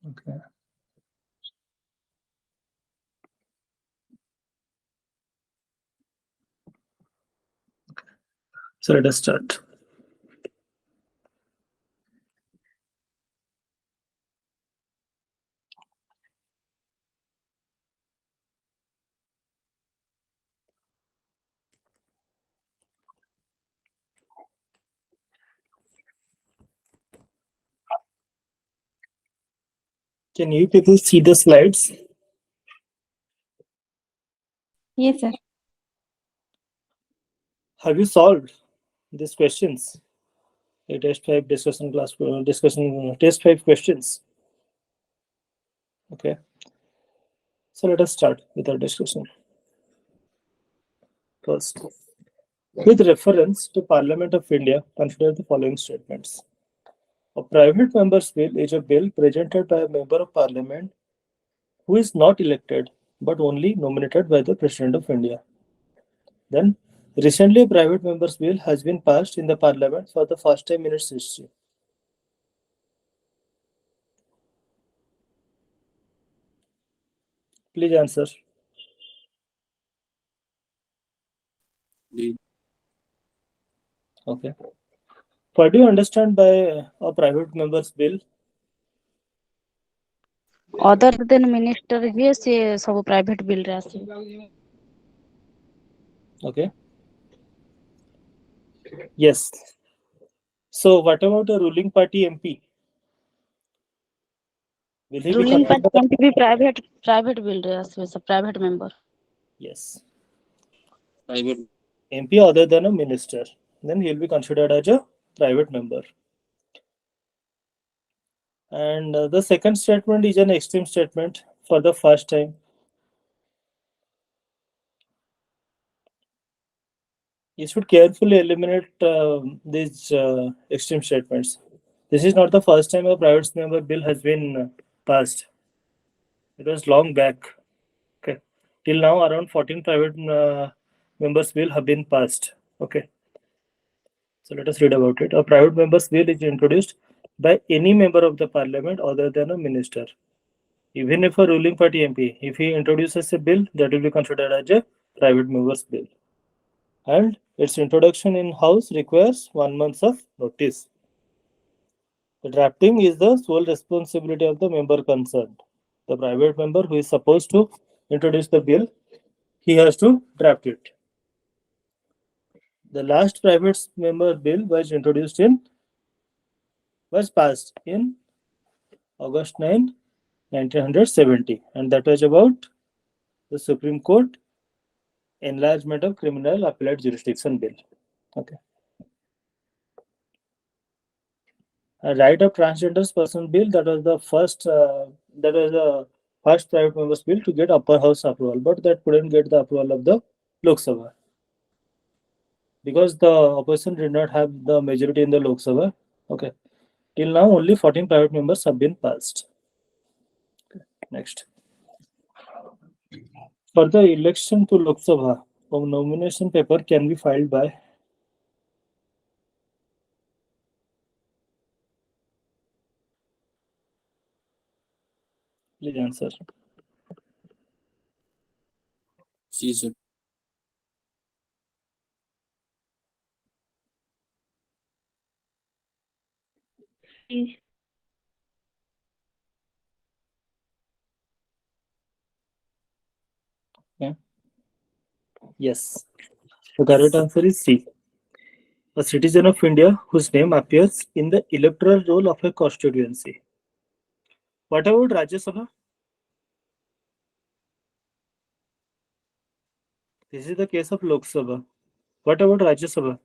Okay. So let us start. Can you people see the slides? Yes, sir. Have you solved these questions? The test 5 discussion class discussion test 5 questions. Okay. So let us start with our discussion. First, with reference to Parliament of India, consider the following statements. A private member's bill is a bill presented by a member of Parliament who is not elected but only nominated by the President of India. Then, recently a private member's bill has been passed in the Parliament for the first time in its history. Please answer. D. Okay. What do you understand by a private member's bill? Other than minister ଯିଏ ସେ ସବୁ private bill ରେ ଆସିବ. Okay. Yes. So what about a ruling party MP? Will he be Ruling party considered? MP B private bill ରେ ଆସିବ, ସେ private member. Yes. Private. MP other than a minister, then he will be considered as a private member. And the second statement is an extreme statement for the first time. You should carefully eliminate these extreme statements. This is not the first time a private member bill has been passed. It was long back. Okay. Till now, around 14 private members bill have been passed. Okay. So let us read about it. A private member's bill is introduced by any member of the parliament other than a minister. Even if a ruling party MP, if he introduces a bill, that will be considered as a private member's bill. And its introduction in House requires 1 month of notice. The drafting is the sole responsibility of the member concerned. The private member who is supposed to introduce the bill, he has to draft it. The last private member bill was passed in August 9, 1970, and that was about the Supreme Court enlargement of criminal appellate jurisdiction bill. Okay. A right of transgender person bill, that was the first private members bill to get upper house approval, but that couldn't get the approval of the Lok Sabha because the opposition did not have the majority in the Lok Sabha. Okay. Till now, only 14 private members have been passed. Okay. Next. For the election to Lok Sabha, a nomination paper can be filed by please answer. C, sir. Okay. Yes. The correct answer is C. A citizen of India whose name appears in the electoral roll of a constituency. What about Rajya Sabha? This is the case of Lok Sabha. What about Rajya Sabha?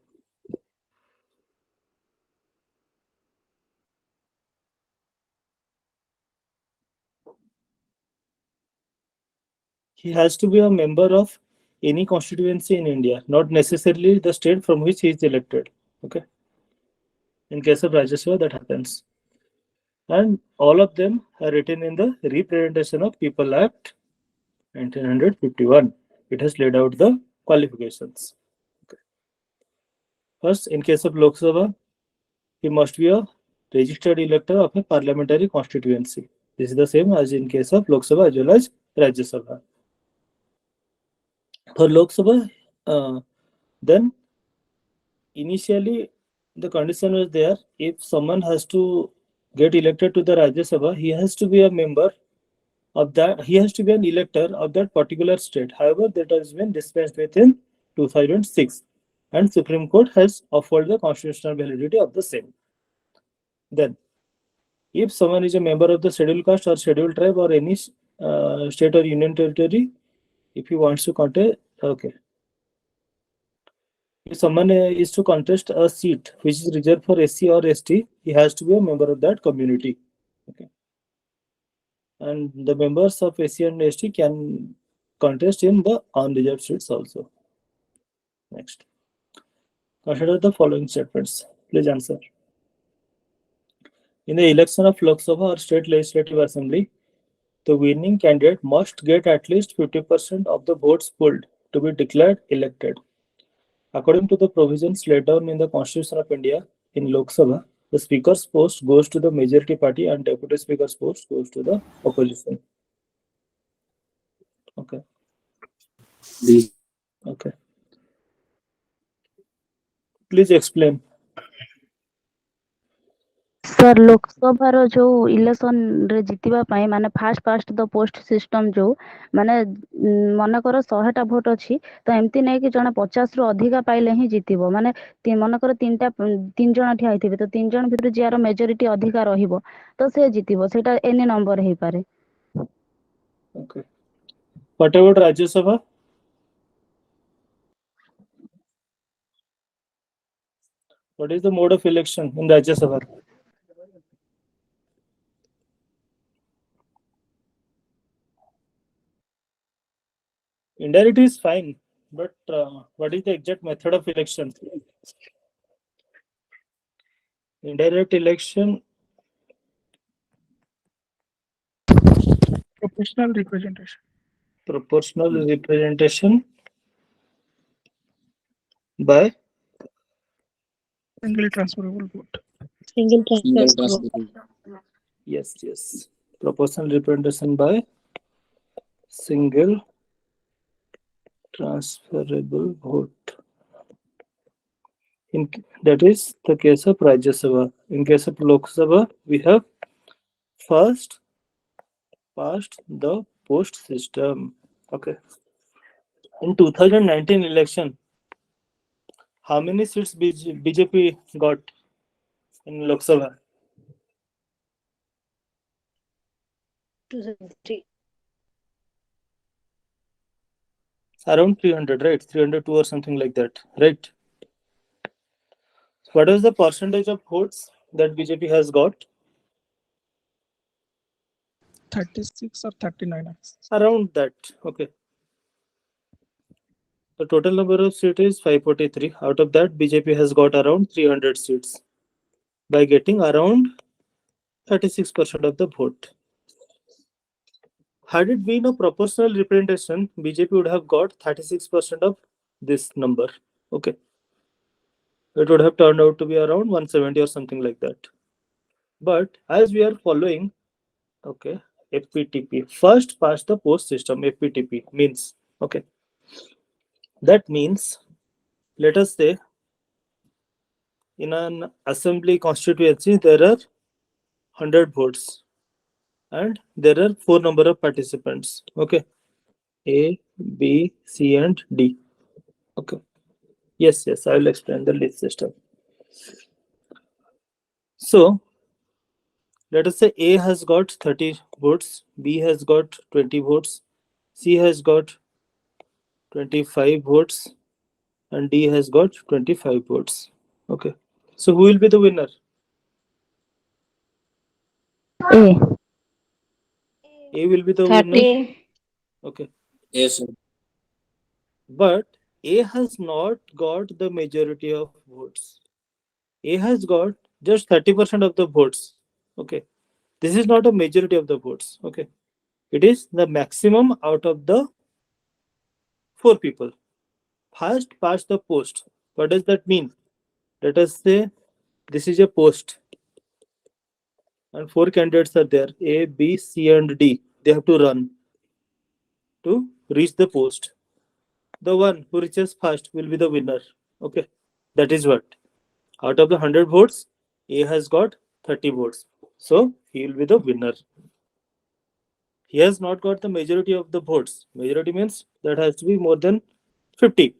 He has to be a member of any constituency in India, not necessarily the state from which he is elected. Okay. In case of Rajya Sabha, that happens. And all of them are written in the Representation of People Act 1951. It has laid out the qualifications. Okay. First, in case of Lok Sabha, he must be a registered elector of a parliamentary constituency. This is the same as in case of Lok Sabha as well as Rajya Sabha. For Lok Sabha, then initially the condition was there, if someone has to get elected to the Rajya Sabha, he has to be a member of that, he has to be an elector of that particular state. However, that has been dispensed with in 2006, and Supreme Court has offered the constitutional validity of the same. Then, if someone is a member of the scheduled caste or scheduled tribe or any state or union territory, if he wants to contest, okay. If someone is to contest a seat which is reserved for SC or ST, he has to be a member of that community. Okay. And the members of SC and ST can contest in the unreserved seats also. Next. Consider the following statements. Please answer. In the election of Lok Sabha or State Legislative Assembly, the winning candidate must get at least 50% of the votes polled to be declared elected. According to the provisions laid down in the Constitution of India, in Lok Sabha, the Speaker's post goes to the majority party and Deputy Speaker's post goes to the opposition. Okay. B. Okay. Please explain. Sir Lok Sabha रो जो election रे जितिबा पई माने first past the post system जो माने मन कर 100टा वोट अछि तो एमती नै कि जने 50 रु अधिका पाइले ही जितिबो माने मन कर तीन जण ठिया आइथिबे तो तीन जण भितर जियार मेजॉरिटी अधिका रहिबो तो से जितिबो सेटा एनी नंबर हे पारे. Okay. What about Rajya Sabha? What is the mode of election in Rajya Sabha? Indirect is fine, but what is the exact method of election? Indirect election, Proportional representation. proportional representation by Single transferable vote. Single transferable. yes, proportional representation by single transferable vote. That is the case of Rajya Sabha. In case of Lok Sabha, we have first past the post system. Okay. In 2019 election, how many seats BJP got in Lok Sabha? 273. Around 300, right? 302 or something like that, right? What is the percentage of votes that BJP has got? 36 or 39. Around that. Okay. The total number of seats is 543. Out of that, BJP has got around 300 seats by getting around 36% of the vote. Had it been a proportional representation, BJP would have got 36% of this number. Okay. It would have turned out to be around 170 or something like that. But as we are following, okay, FPTP, first past the post system, FPTP means, okay, that means, let us say, in an assembly constituency, there are 100 votes and there are 4 number of participants, okay, A, B, C and D. Okay. Yes, I will explain the list system. So, let us say A has got 30 votes, B has got 20 votes, C has got 25 votes, and D has got 25 votes. Okay. So, who will be the winner? A. A will be the 30. winner. Okay. Yes, sir. But A has not got the majority of votes. A has got just 30% of the votes. Okay. This is not a majority of the votes. Okay. It is the maximum out of the 4 people. First past the post. What does that mean? Let us say this is a post. and 4 candidates are there, A, B, C, and D. They have to run to reach the post. The one who reaches first will be the winner. Okay, that is what. Out of the 100 votes, A has got 30 votes. So he will be the winner. He has not got the majority of the votes. Majority means that has to be more than 50.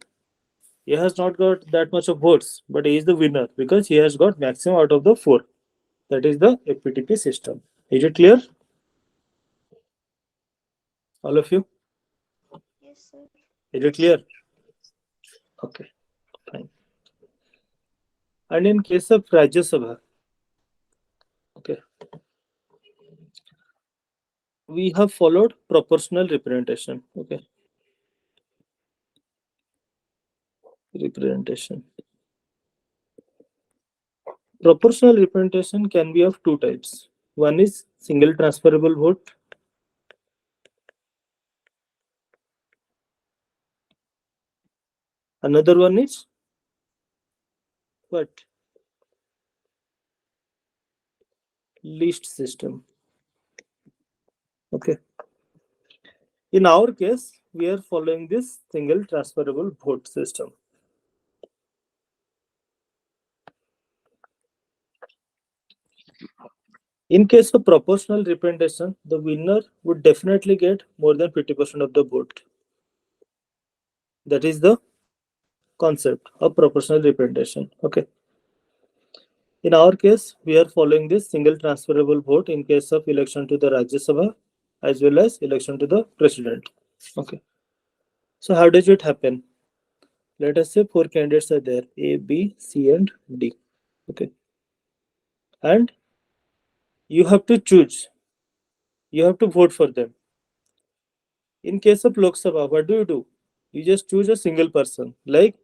He has not got that much of votes, but he is the winner because he has got maximum out of the 4. That is the FPTP system. Is it clear? All of you? Yes, sir. Is it clear? Okay, fine. And in case of Rajya Sabha, okay, we have followed proportional representation. Okay, representation. Proportional representation can be of two types. One is single transferable vote. Another one is what? List system. Okay. In our case, we are following this single transferable vote system. In case of proportional representation, the winner would definitely get more than 50% of the vote. That is the concept of proportional representation. Okay. In our case, we are following this single transferable vote in case of election to the Rajya Sabha as well as election to the president. Okay. So how does it happen? Let us say 4 candidates are there, A, B, C, and D. Okay. And you have to choose. You have to vote for them. In case of Lok Sabha, what do? You just choose a single person. Like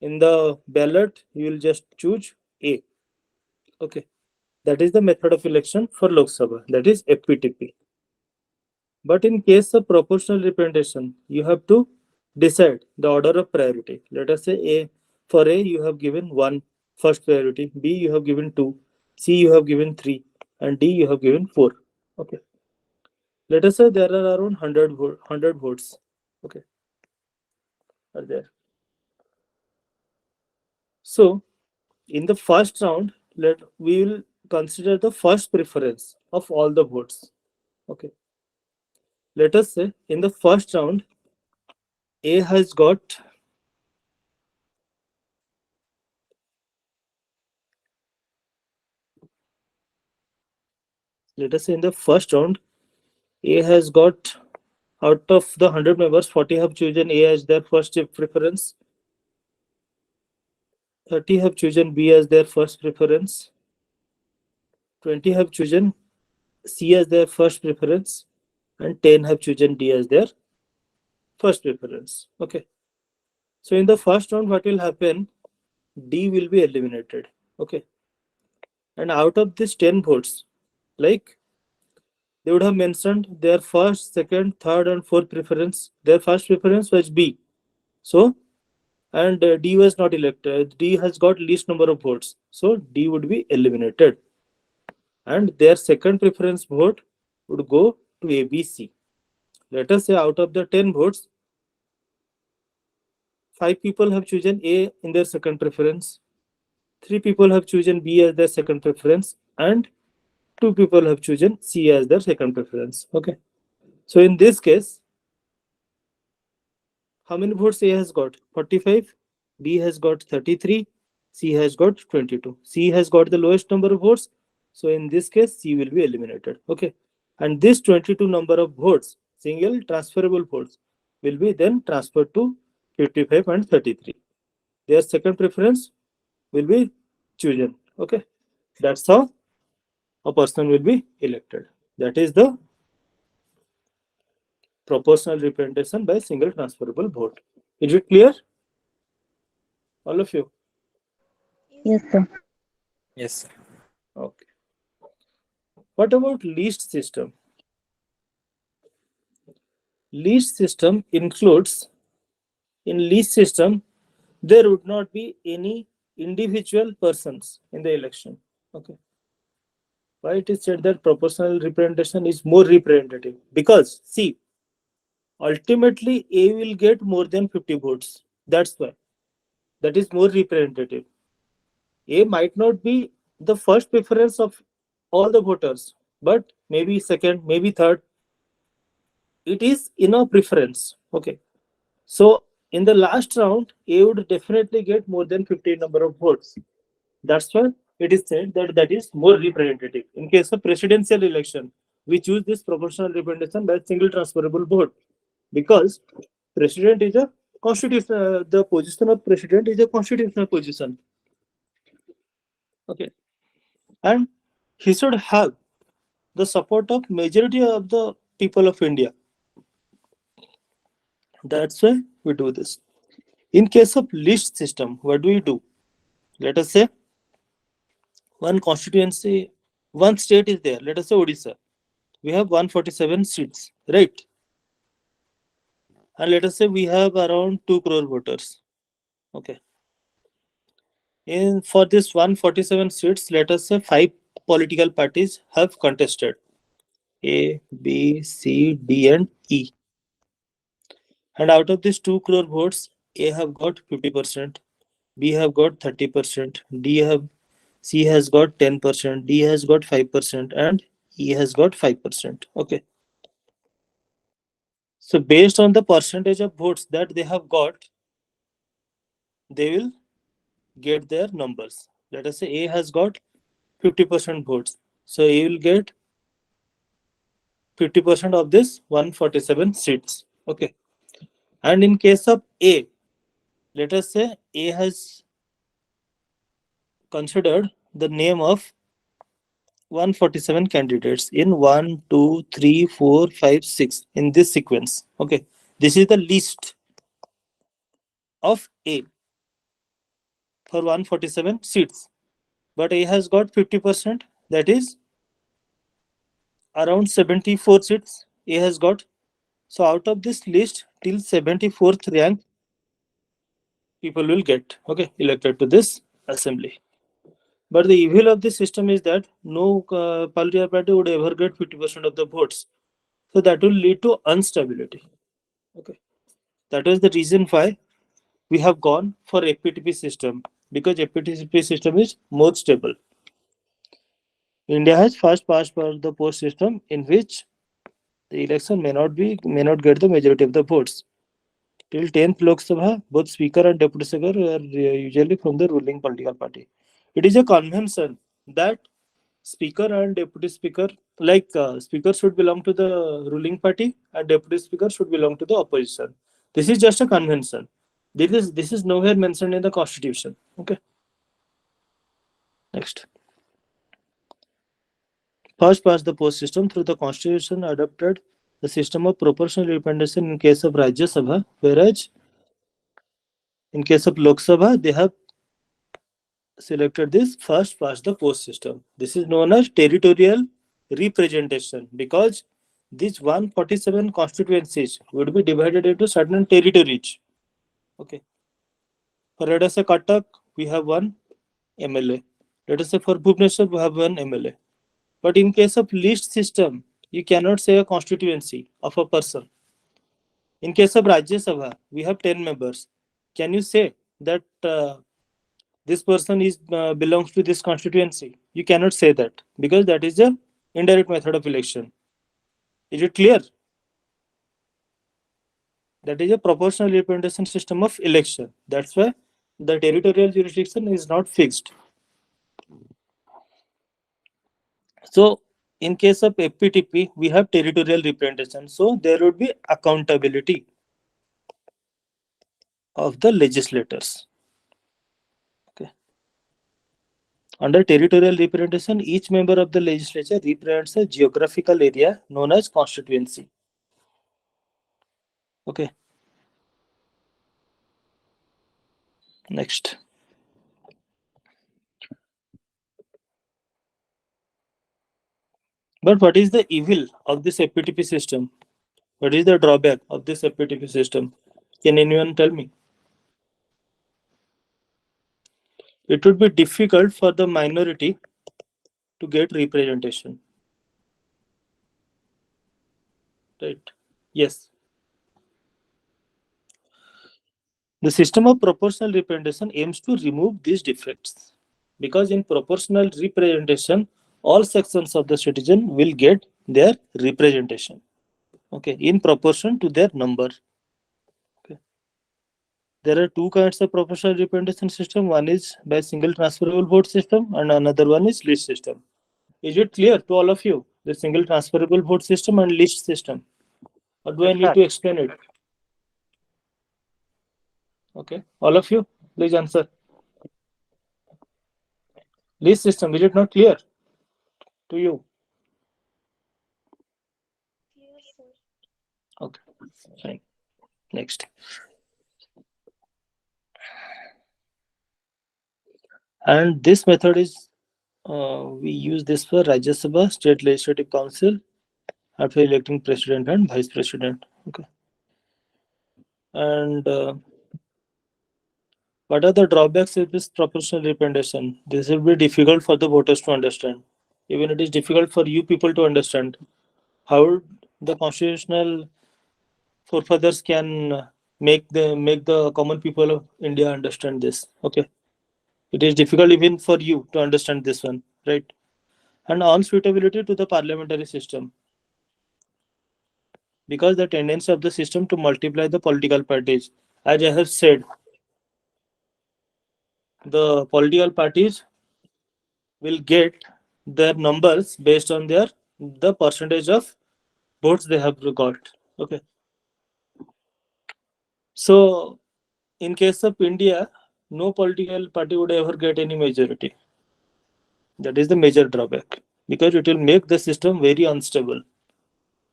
in the ballot, you will just choose A. Okay. That is the method of election for Lok Sabha. That is FPTP. But in case of proportional representation, you have to decide the order of priority. Let us say A, for A, you have given 1 first priority, B, you have given 2, C, you have given 3, and D, you have given 4. Okay. Let us say there are around 100 votes. Okay. Are there. So, in the first round, we will consider the first preference of all the votes. Okay. Let us say in the first round, A has got let us say in the first round, A has got out of the 100 members, 40 have chosen A as their first preference, 30 have chosen B as their first preference, 20 have chosen C as their first preference, and 10 have chosen D as their first preference. Okay. So in the first round, what will happen? D will be eliminated. Okay. And out of these 10 votes, like they would have mentioned their first, second, third, and fourth preference. Their first preference was B. So, and D was not elected. D has got least number of votes. So, D would be eliminated. And their second preference vote would go to ABC. Let us say out of the 10 votes, 5 people have chosen A in their second preference, 3 people have chosen B as their second preference, and 2 people have chosen C as their second preference. Okay. So in this case, how many votes A has got? 45. B has got 33. C has got 22. C has got the lowest number of votes. So in this case, C will be eliminated. Okay. And this 22 number of votes, single transferable votes, will be then transferred to 55 and 33. Their second preference will be chosen. Okay. That's how a person will be elected. That is the proportional representation by single transferable vote. Is it clear? All of you? Yes, sir. Yes, sir. Okay. What about list system? List system includes, in list system, there would not be any individual persons in the election. Okay. Why it is said that proportional representation is more representative? Because see, ultimately A will get more than 50 votes. That's why. That is more representative. A might not be the first preference of all the voters, but maybe second, maybe third. It is in a preference. Okay. So in the last round, A would definitely get more than 50 number of votes. That's why it is said that that is more representative. In case of presidential election, we choose this proportional representation by single transferable vote because president is a constitutional. The position of president is a constitutional position. Okay, and he should have the support of majority of the people of India. That's why we do this. In case of list system, what do we do? Let us say one constituency, one state is there. Let us say Odisha. We have 147 seats, right? And let us say we have around 2 crore voters. Okay. In for this 147 seats, let us say 5 political parties have contested. A, B, C, D, and E. And out of these 2 crore votes, A have got 50%, B have got 30%, C has got 10%, D has got 5%, and E has got 5%. Okay. So based on the percentage of votes that they have got, they will get their numbers. Let us say A has got 50% votes. So A will get 50% of this 147 seats. Okay. And in case of A, let us say A has considered the name of 147 candidates in 1, 2, 3, 4, 5, 6 in this sequence. Okay. This is the list of A for 147 seats. But A has got 50%, that is around 74 seats A has got. So out of this list, till 74th rank, people will get elected to this assembly. But the evil of this system is that no political party would ever get 50% of the votes. So that will lead to instability. Okay, that is the reason why we have gone for APTP system, because APTP system is more stable. India has first passed for the post system in which the election may not get the majority of the votes. Till 10th Lok Sabha, both Speaker and Deputy Speaker are usually from the ruling political party. It is a convention that Speaker and Deputy Speaker, Speaker should belong to the ruling party and Deputy Speaker should belong to the opposition. This is just a convention. This is nowhere mentioned in the Constitution. Okay. Next. First past the post system through the Constitution adopted the system of proportional representation in case of Rajya Sabha, whereas in case of Lok Sabha, they have selected this first past the post system. This is known as territorial representation because these 147 constituencies would be divided into certain territories. Okay. For let us say Cuttack, we have one MLA. Let us say for Bhubaneswar, we have one MLA. But in case of list system, you cannot say a constituency of a person. In case of Rajya Sabha, we have 10 members. Can you say that this person is belongs to this constituency? You cannot say that because that is a indirect method of election. Is it clear? That is a proportional representation system of election. That's why the territorial jurisdiction is not fixed. So in case of FPTP, we have territorial representation. So there would be accountability of the legislators. Okay. Under territorial representation, each member of the legislature represents a geographical area known as constituency. Okay. Next. But what is the evil of this FPTP system? What is the drawback of this FPTP system? Can anyone tell me? It would be difficult for the minority to get representation. Right? Yes. The system of proportional representation aims to remove these defects, because in proportional representation, all sections of the citizen will get their representation, okay, in proportion to their number. Okay. There are two kinds of proportional representation system. One is by single transferable vote system and another one is list system. Is it clear to all of you, the single transferable vote system and list system? Or do I need to explain it? Okay, all of you, please answer. List system, is it not clear to you? Clear, sir. Okay, fine. Next. And this method is, we use this for Rajya Sabha, State Legislative Council, after electing President and Vice President. Okay. And what are the drawbacks of this proportional representation? This will be difficult for the voters to understand. Even it is difficult for you people to understand. How the constitutional forefathers can make the common people of India understand this. Okay. It is difficult even for you to understand this one, right? And unsuitability to the parliamentary system, because the tendency of the system to multiply the political parties. As I have said, the political parties will get their numbers based on the percentage of votes they have got. Okay. So in case of India, no political party would ever get any majority. That is the major drawback, because it will make the system very unstable.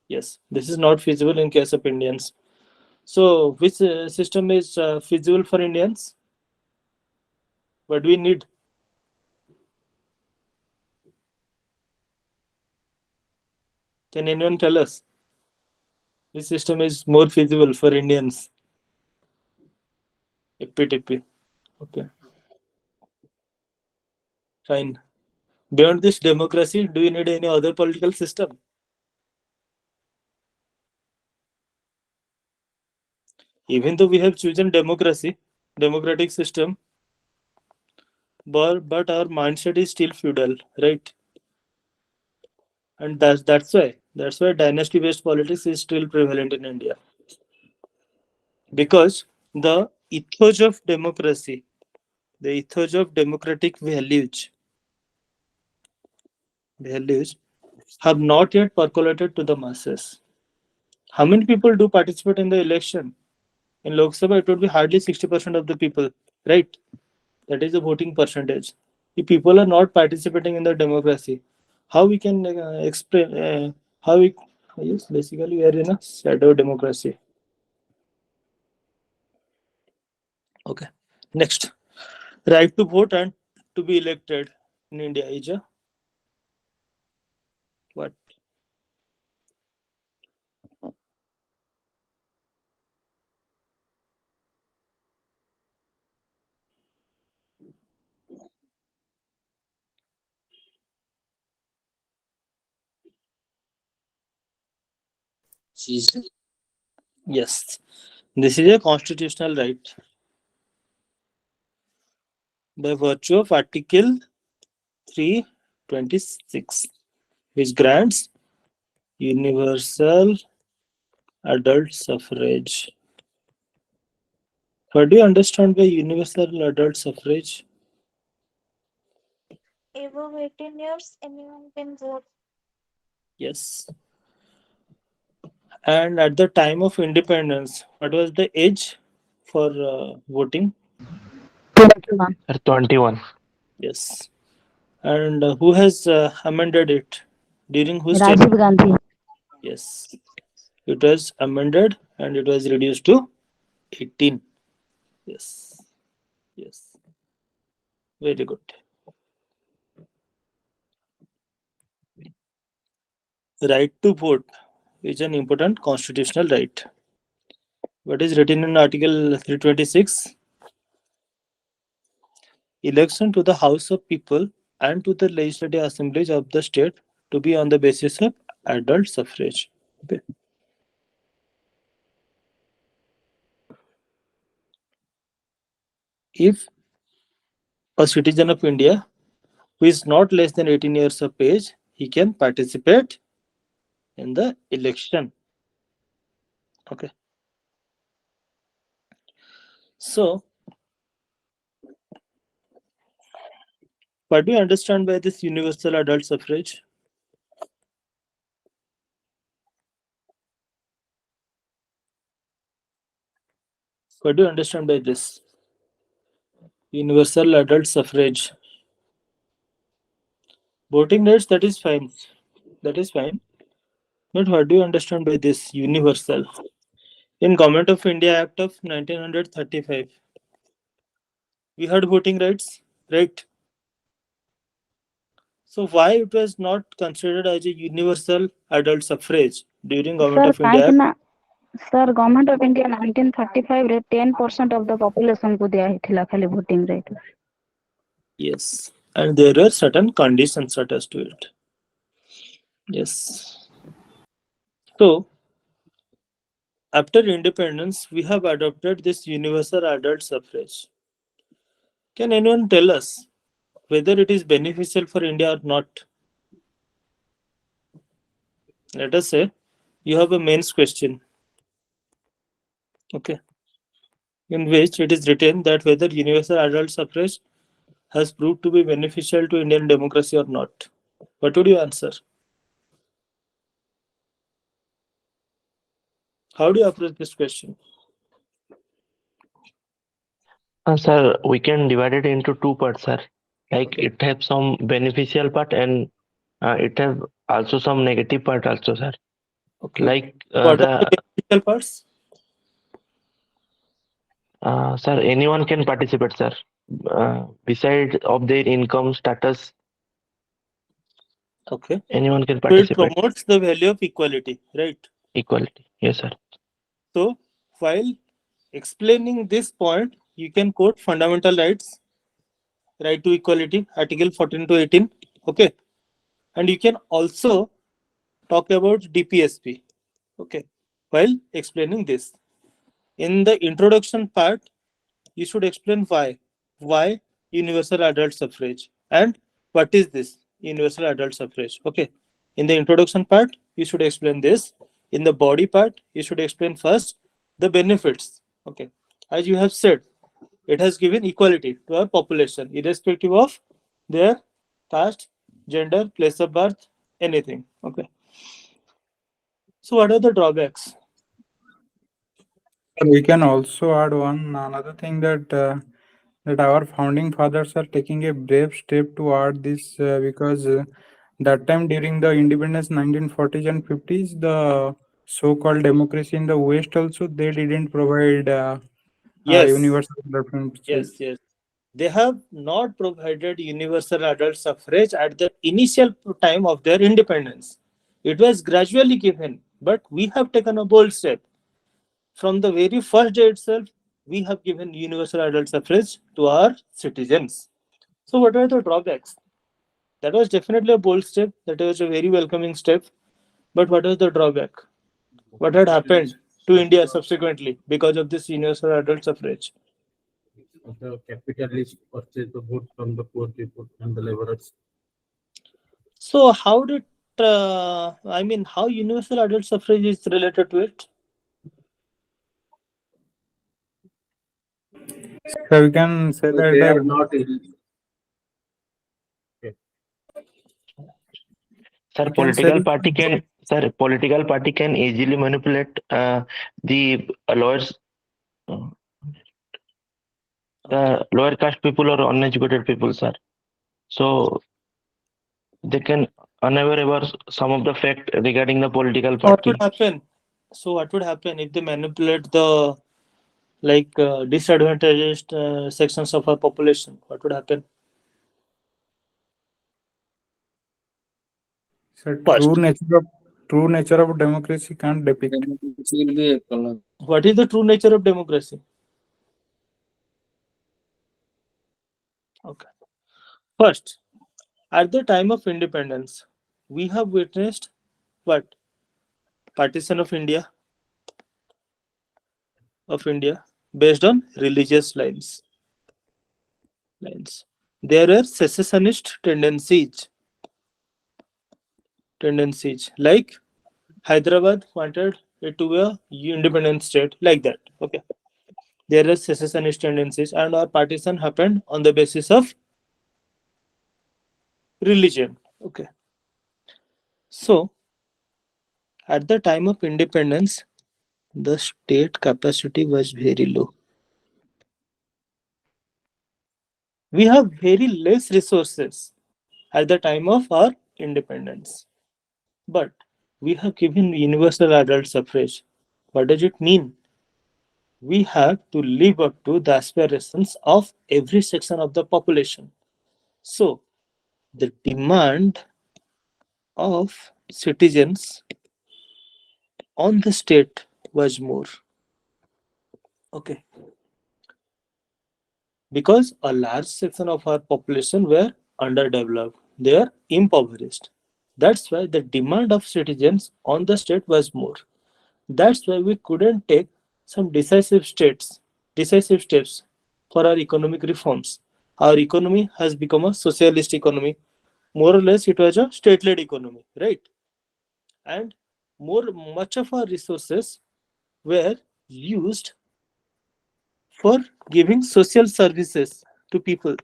Yes, this is not feasible in case of Indians. So which system is feasible for Indians? What do we need? Can anyone tell us? Which system is more feasible for Indians? FPTP. Okay, fine. Beyond this democracy, do you need any other political system? Even though we have chosen democracy, democratic system, but our mindset is still feudal, right? And that's why dynasty-based politics is still prevalent in India. Because the ethos of democracy, the ethos of democratic values have not yet percolated to the masses. How many people do participate in the election? In Lok Sabha, it would be hardly 60% of the people, right? That is the voting percentage. If people are not participating in the democracy, how we can explain, how we, yes, basically we are in a shadow democracy. Okay, next. Right to vote and to be elected in India is a what? Yes, this is a constitutional right by virtue of Article 326, which grants universal adult suffrage. What do you understand by universal adult suffrage? Above 18 years, anyone can vote. Yes. And at the time of independence, what was the age for voting? 21. 21. Yes. And who has amended it? During whose time? Rajiv Gandhi. Yes. It was amended and it was reduced to 18. Yes. Yes. Very good. Right to vote is an important constitutional right. What is written in Article 326? Election to the House of People and to the legislative assemblies of the state to be on the basis of adult suffrage. Okay. If a citizen of India who is not less than 18 years of age, he can participate in the election. Okay. So, what do you understand by this universal adult suffrage? What do you understand by this universal adult suffrage? Voting rights, that is fine. That is fine. But what do you understand by this universal? In Government of India Act of 1935, we had voting rights, right? So why it was not considered as a universal adult suffrage during Government Sir, of India Act? sir, Government of India 1935 रे 10% of the population को दिया हिला खाली voting right. Yes, and there were certain conditions attached to it. Yes. So after independence, we have adopted this universal adult suffrage. Can anyone tell us whether it is beneficial for India or not? Let us say you have a mains question, okay, in which it is written that whether universal adult suffrage has proved to be beneficial to Indian democracy or not. What would you answer? How do you approach this question? Sir, we can divide it into two parts, sir. Like Okay. it has some beneficial part and it has also some negative part also, sir. Okay. Like What are the beneficial parts? sir, anyone can participate, sir. Besides of their income status, Okay. anyone can So it participate. promotes the value of equality, right? Equality, yes, sir. So while explaining this point, you can quote fundamental rights, right to equality, Article 14 to 18. Okay. And you can also talk about DPSP. Okay. While explaining this. In the introduction part, you should explain why universal adult suffrage and what is this universal adult suffrage. Okay, in the introduction part you should explain this. In the body part you should explain first the benefits. Okay, as you have said, it has given equality to our population irrespective of their caste, gender, place of birth, anything. Okay, so what are the drawbacks? We can also add another thing that our founding fathers are taking a brave step to add this because that time during the independence 1940s and 50s, the so-called democracy in the West also they didn't provide Yes. universal preference. Yes. They have not provided universal adult suffrage at the initial time of their independence. It was gradually given, but we have taken a bold step. From the very first day itself, we have given universal adult suffrage to our citizens. So, what are the drawbacks? That was definitely a bold step. That was a very welcoming step. But what was the drawback? What had happened to India subsequently because of this universal adult suffrage? The capitalists purchase the vote from the poor people and the laborers. So, how did how universal adult suffrage is related to it? So we can say that They are not. Sir, we can say political party can easily manipulate the lawyers, the lower caste people or uneducated people, sir. So they can unaware some of the fact regarding the political What party. would happen? So, what would happen if they manipulate the disadvantaged sections of our population? What would happen? so First, true nature of democracy can't depict. Democracy will be a color. what is the true nature of democracy? Okay. First, At the time of independence, we have witnessed what? Partition of India based on religious lines. There were secessionist tendencies like Hyderabad wanted it to be a independent state, like that. Okay, there are secessionist tendencies, and our partition happened on the basis of religion. Okay, so at the time of independence, the state capacity was very low. We have very less resources at the time of our independence, but we have given universal adult suffrage. What does it mean? We have to live up to the aspirations of every section of the population. So, the demand of citizens on the state was more. Okay, because a large section of our population were underdeveloped, they are impoverished. That's why the demand of citizens on the state was more. That's why we couldn't take some decisive steps for our economic reforms. Our economy has become a socialist economy. More or less, it was a state-led economy, right? And much of our resources were used for giving social services to people,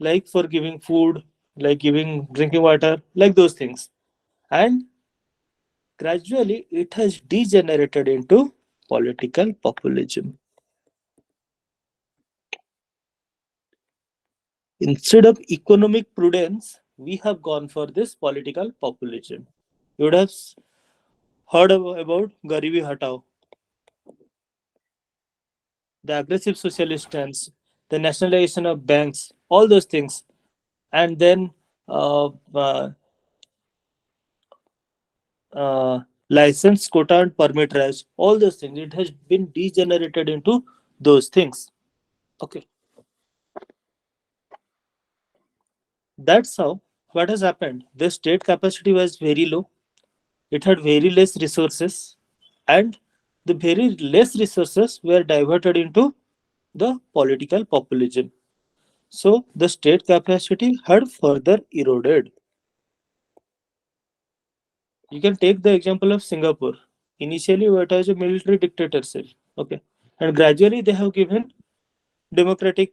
like for giving food, like giving drinking water, like those things. And gradually, it has degenerated into political populism. Instead of economic prudence, we have gone for this political populism. You would have heard about Garibi Hatao, the aggressive socialist stance, the nationalization of banks, all those things, and then uh, uh, license, quota, and permit drives, all those things. It has been degenerated into those things. Okay, that's how what has happened. The state capacity was very low. It had very less resources, and the very less resources were diverted into the political populism. So the state capacity had further eroded. You can take the example of Singapore. Initially, it was a military dictatorship. Okay, and gradually they have given democratic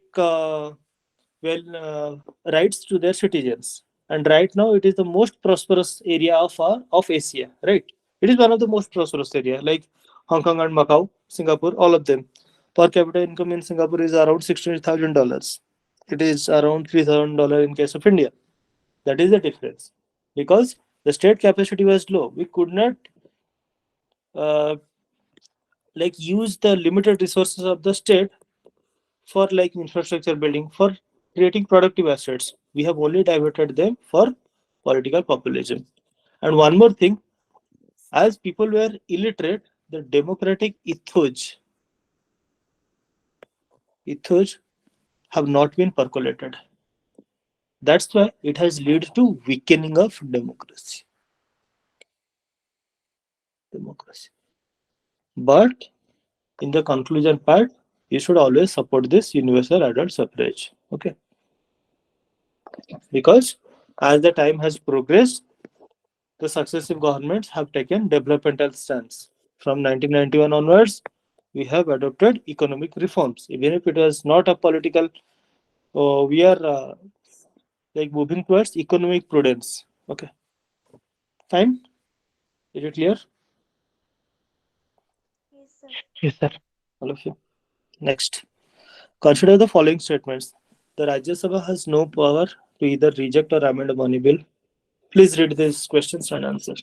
rights to their citizens. And right now, it is the most prosperous area of Asia. Right, it is one of the most prosperous area, like Hong Kong and Macau, Singapore, all of them. Per capita income in Singapore is around $16,000. It is around $3,000 in case of India. That is the difference, because the state capacity was low. We could not uh, like use the limited resources of the state for like infrastructure building, for creating productive assets. We have only diverted them for political populism. And one more thing, as people were illiterate, the democratic ethos have not been percolated. That's why it has led to weakening of democracy. But in the conclusion part, you should always support this universal adult suffrage. Okay, because as the time has progressed, the successive governments have taken developmental stance. From 1991 onwards, we have adopted economic reforms. Even if it was not a political, we are like moving towards economic prudence. Okay, fine. Is it clear, Yes, sir. Yes, sir. all of you? Next, consider the following statements. The Rajya Sabha has no power to either reject or amend a money bill. Please read these questions and answer.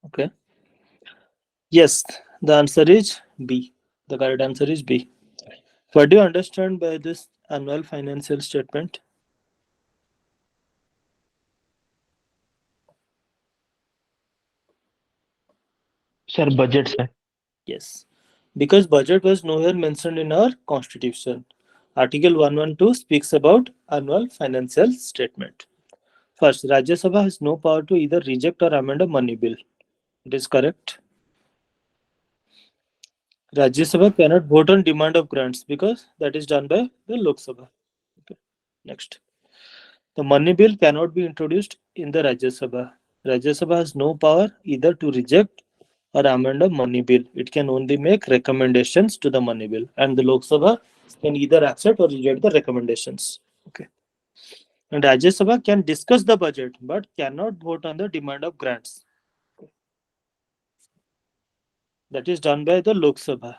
Okay. Yes, the answer is B. The correct answer is B. What do you understand by this annual financial statement? Sir, budget, sir. Yes, because budget was nowhere mentioned in our constitution. Article 112 speaks about annual financial statement. First, Rajya Sabha has no power to either reject or amend a money bill. It is correct. Rajya Sabha cannot vote on demand of grants because that is done by the Lok Sabha. Okay. Next, the money bill cannot be introduced in the Rajya Sabha. Rajya Sabha has no power either to reject or amend a money bill. It can only make recommendations to the money bill, and the Lok Sabha can either accept or reject the recommendations. Okay. And Rajya Sabha can discuss the budget but cannot vote on the demand of grants. That is done by the Lok Sabha.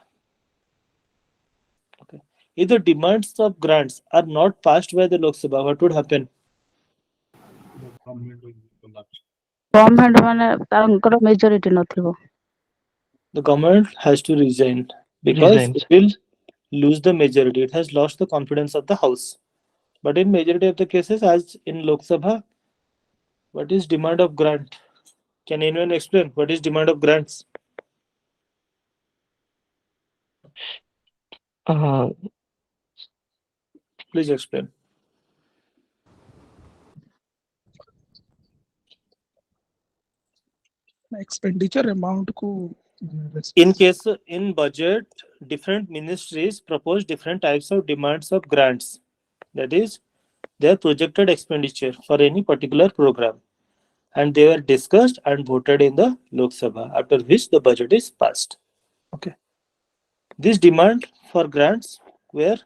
Okay. If the demands of grants are not passed by the Lok Sabha, what would happen? The government will collapse. Command ମାନେ ତାଙ୍କର majority ନଥିବ। The government has to resign because Resigns. it will lose the majority. It has lost the confidence of the House. But in majority of the cases, as in Lok Sabha, what is demand of grant? Can anyone explain what is demand of grants? Please explain. Expenditure amount को In case in budget, different ministries propose different types of demands of grants. That is, their projected expenditure for any particular program, and they were discussed and voted in the Lok Sabha, after which the budget is passed. Okay. This demand for grants were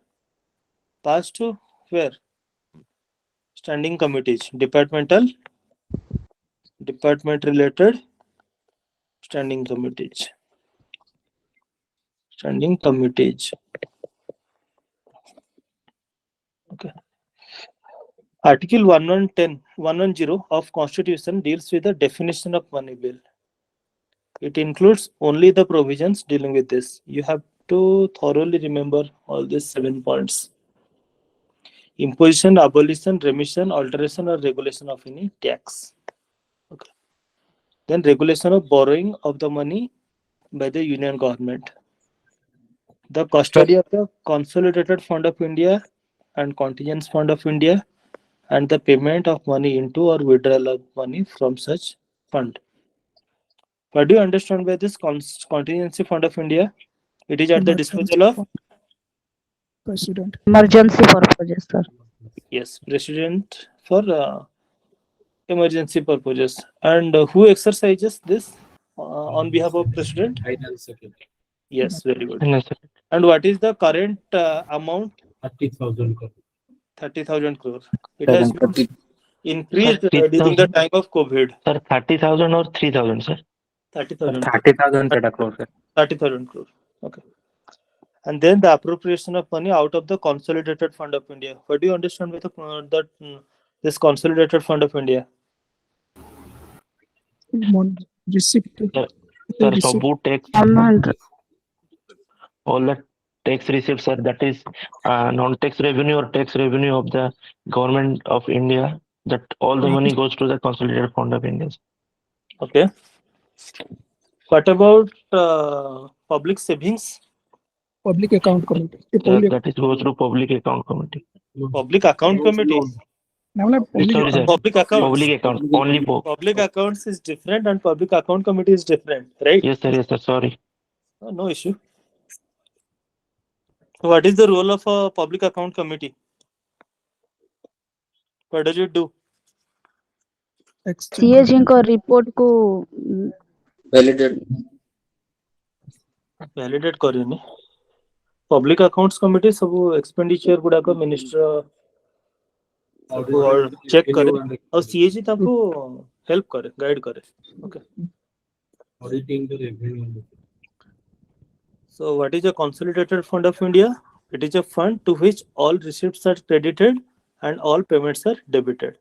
passed to where? Standing committees, department related standing committees. Standing committees. Okay. Article 110 of Constitution deals with the definition of money bill. It includes only the provisions dealing with this. You have to thoroughly remember all these 7 points. Imposition, abolition, remission, alteration or regulation of any tax. Okay. Then regulation of borrowing of the money by the union government. The custody of the Consolidated Fund of India and Contingent Fund of India, and the payment of money into or withdrawal of money from such fund. What do you understand by this Contingency Fund of India? It is at the disposal of president. emergency purposes, sir. Yes, President for emergency purposes. And who exercises this on behalf of President? Finance secretary. Yes, very good. Yes, sir. And what is the current amount? 30,000 crore. 30,000 crore. It has been increased Sir, during the time of COVID. Sir, 30,000 or 3,000, sir? 30,000. 30,000 crore, sir. 30,000 crore. Okay. And then the appropriation of money out of the Consolidated Fund of India. What do you understand with this Consolidated Fund of India? Receipt. Sir, Sabu tax, Amount all the tax receipts, sir, that is non-tax revenue or tax revenue of the government of India, that all the money goes to the Consolidated Fund of India. Okay. What about public savings? Public account committee. That is goes through Public Account Committee. Public Account Committee? Sorry, sir. Public accounts. Public accounts, only Public accounts is different and Public Account Committee is different, right? Yes, sir, sorry. Oh, no issue. So what is the role of a Public Account Committee? What does it do? CAG को report को Validate करेनी. Public Accounts Committee सब expenditure गुड़ा का minister और check करे और CAG ताको help करे, guide करे. Okay. Auditing the revenue. So what is a Consolidated Fund of India? It is a fund to which all receipts are credited and all payments are debited.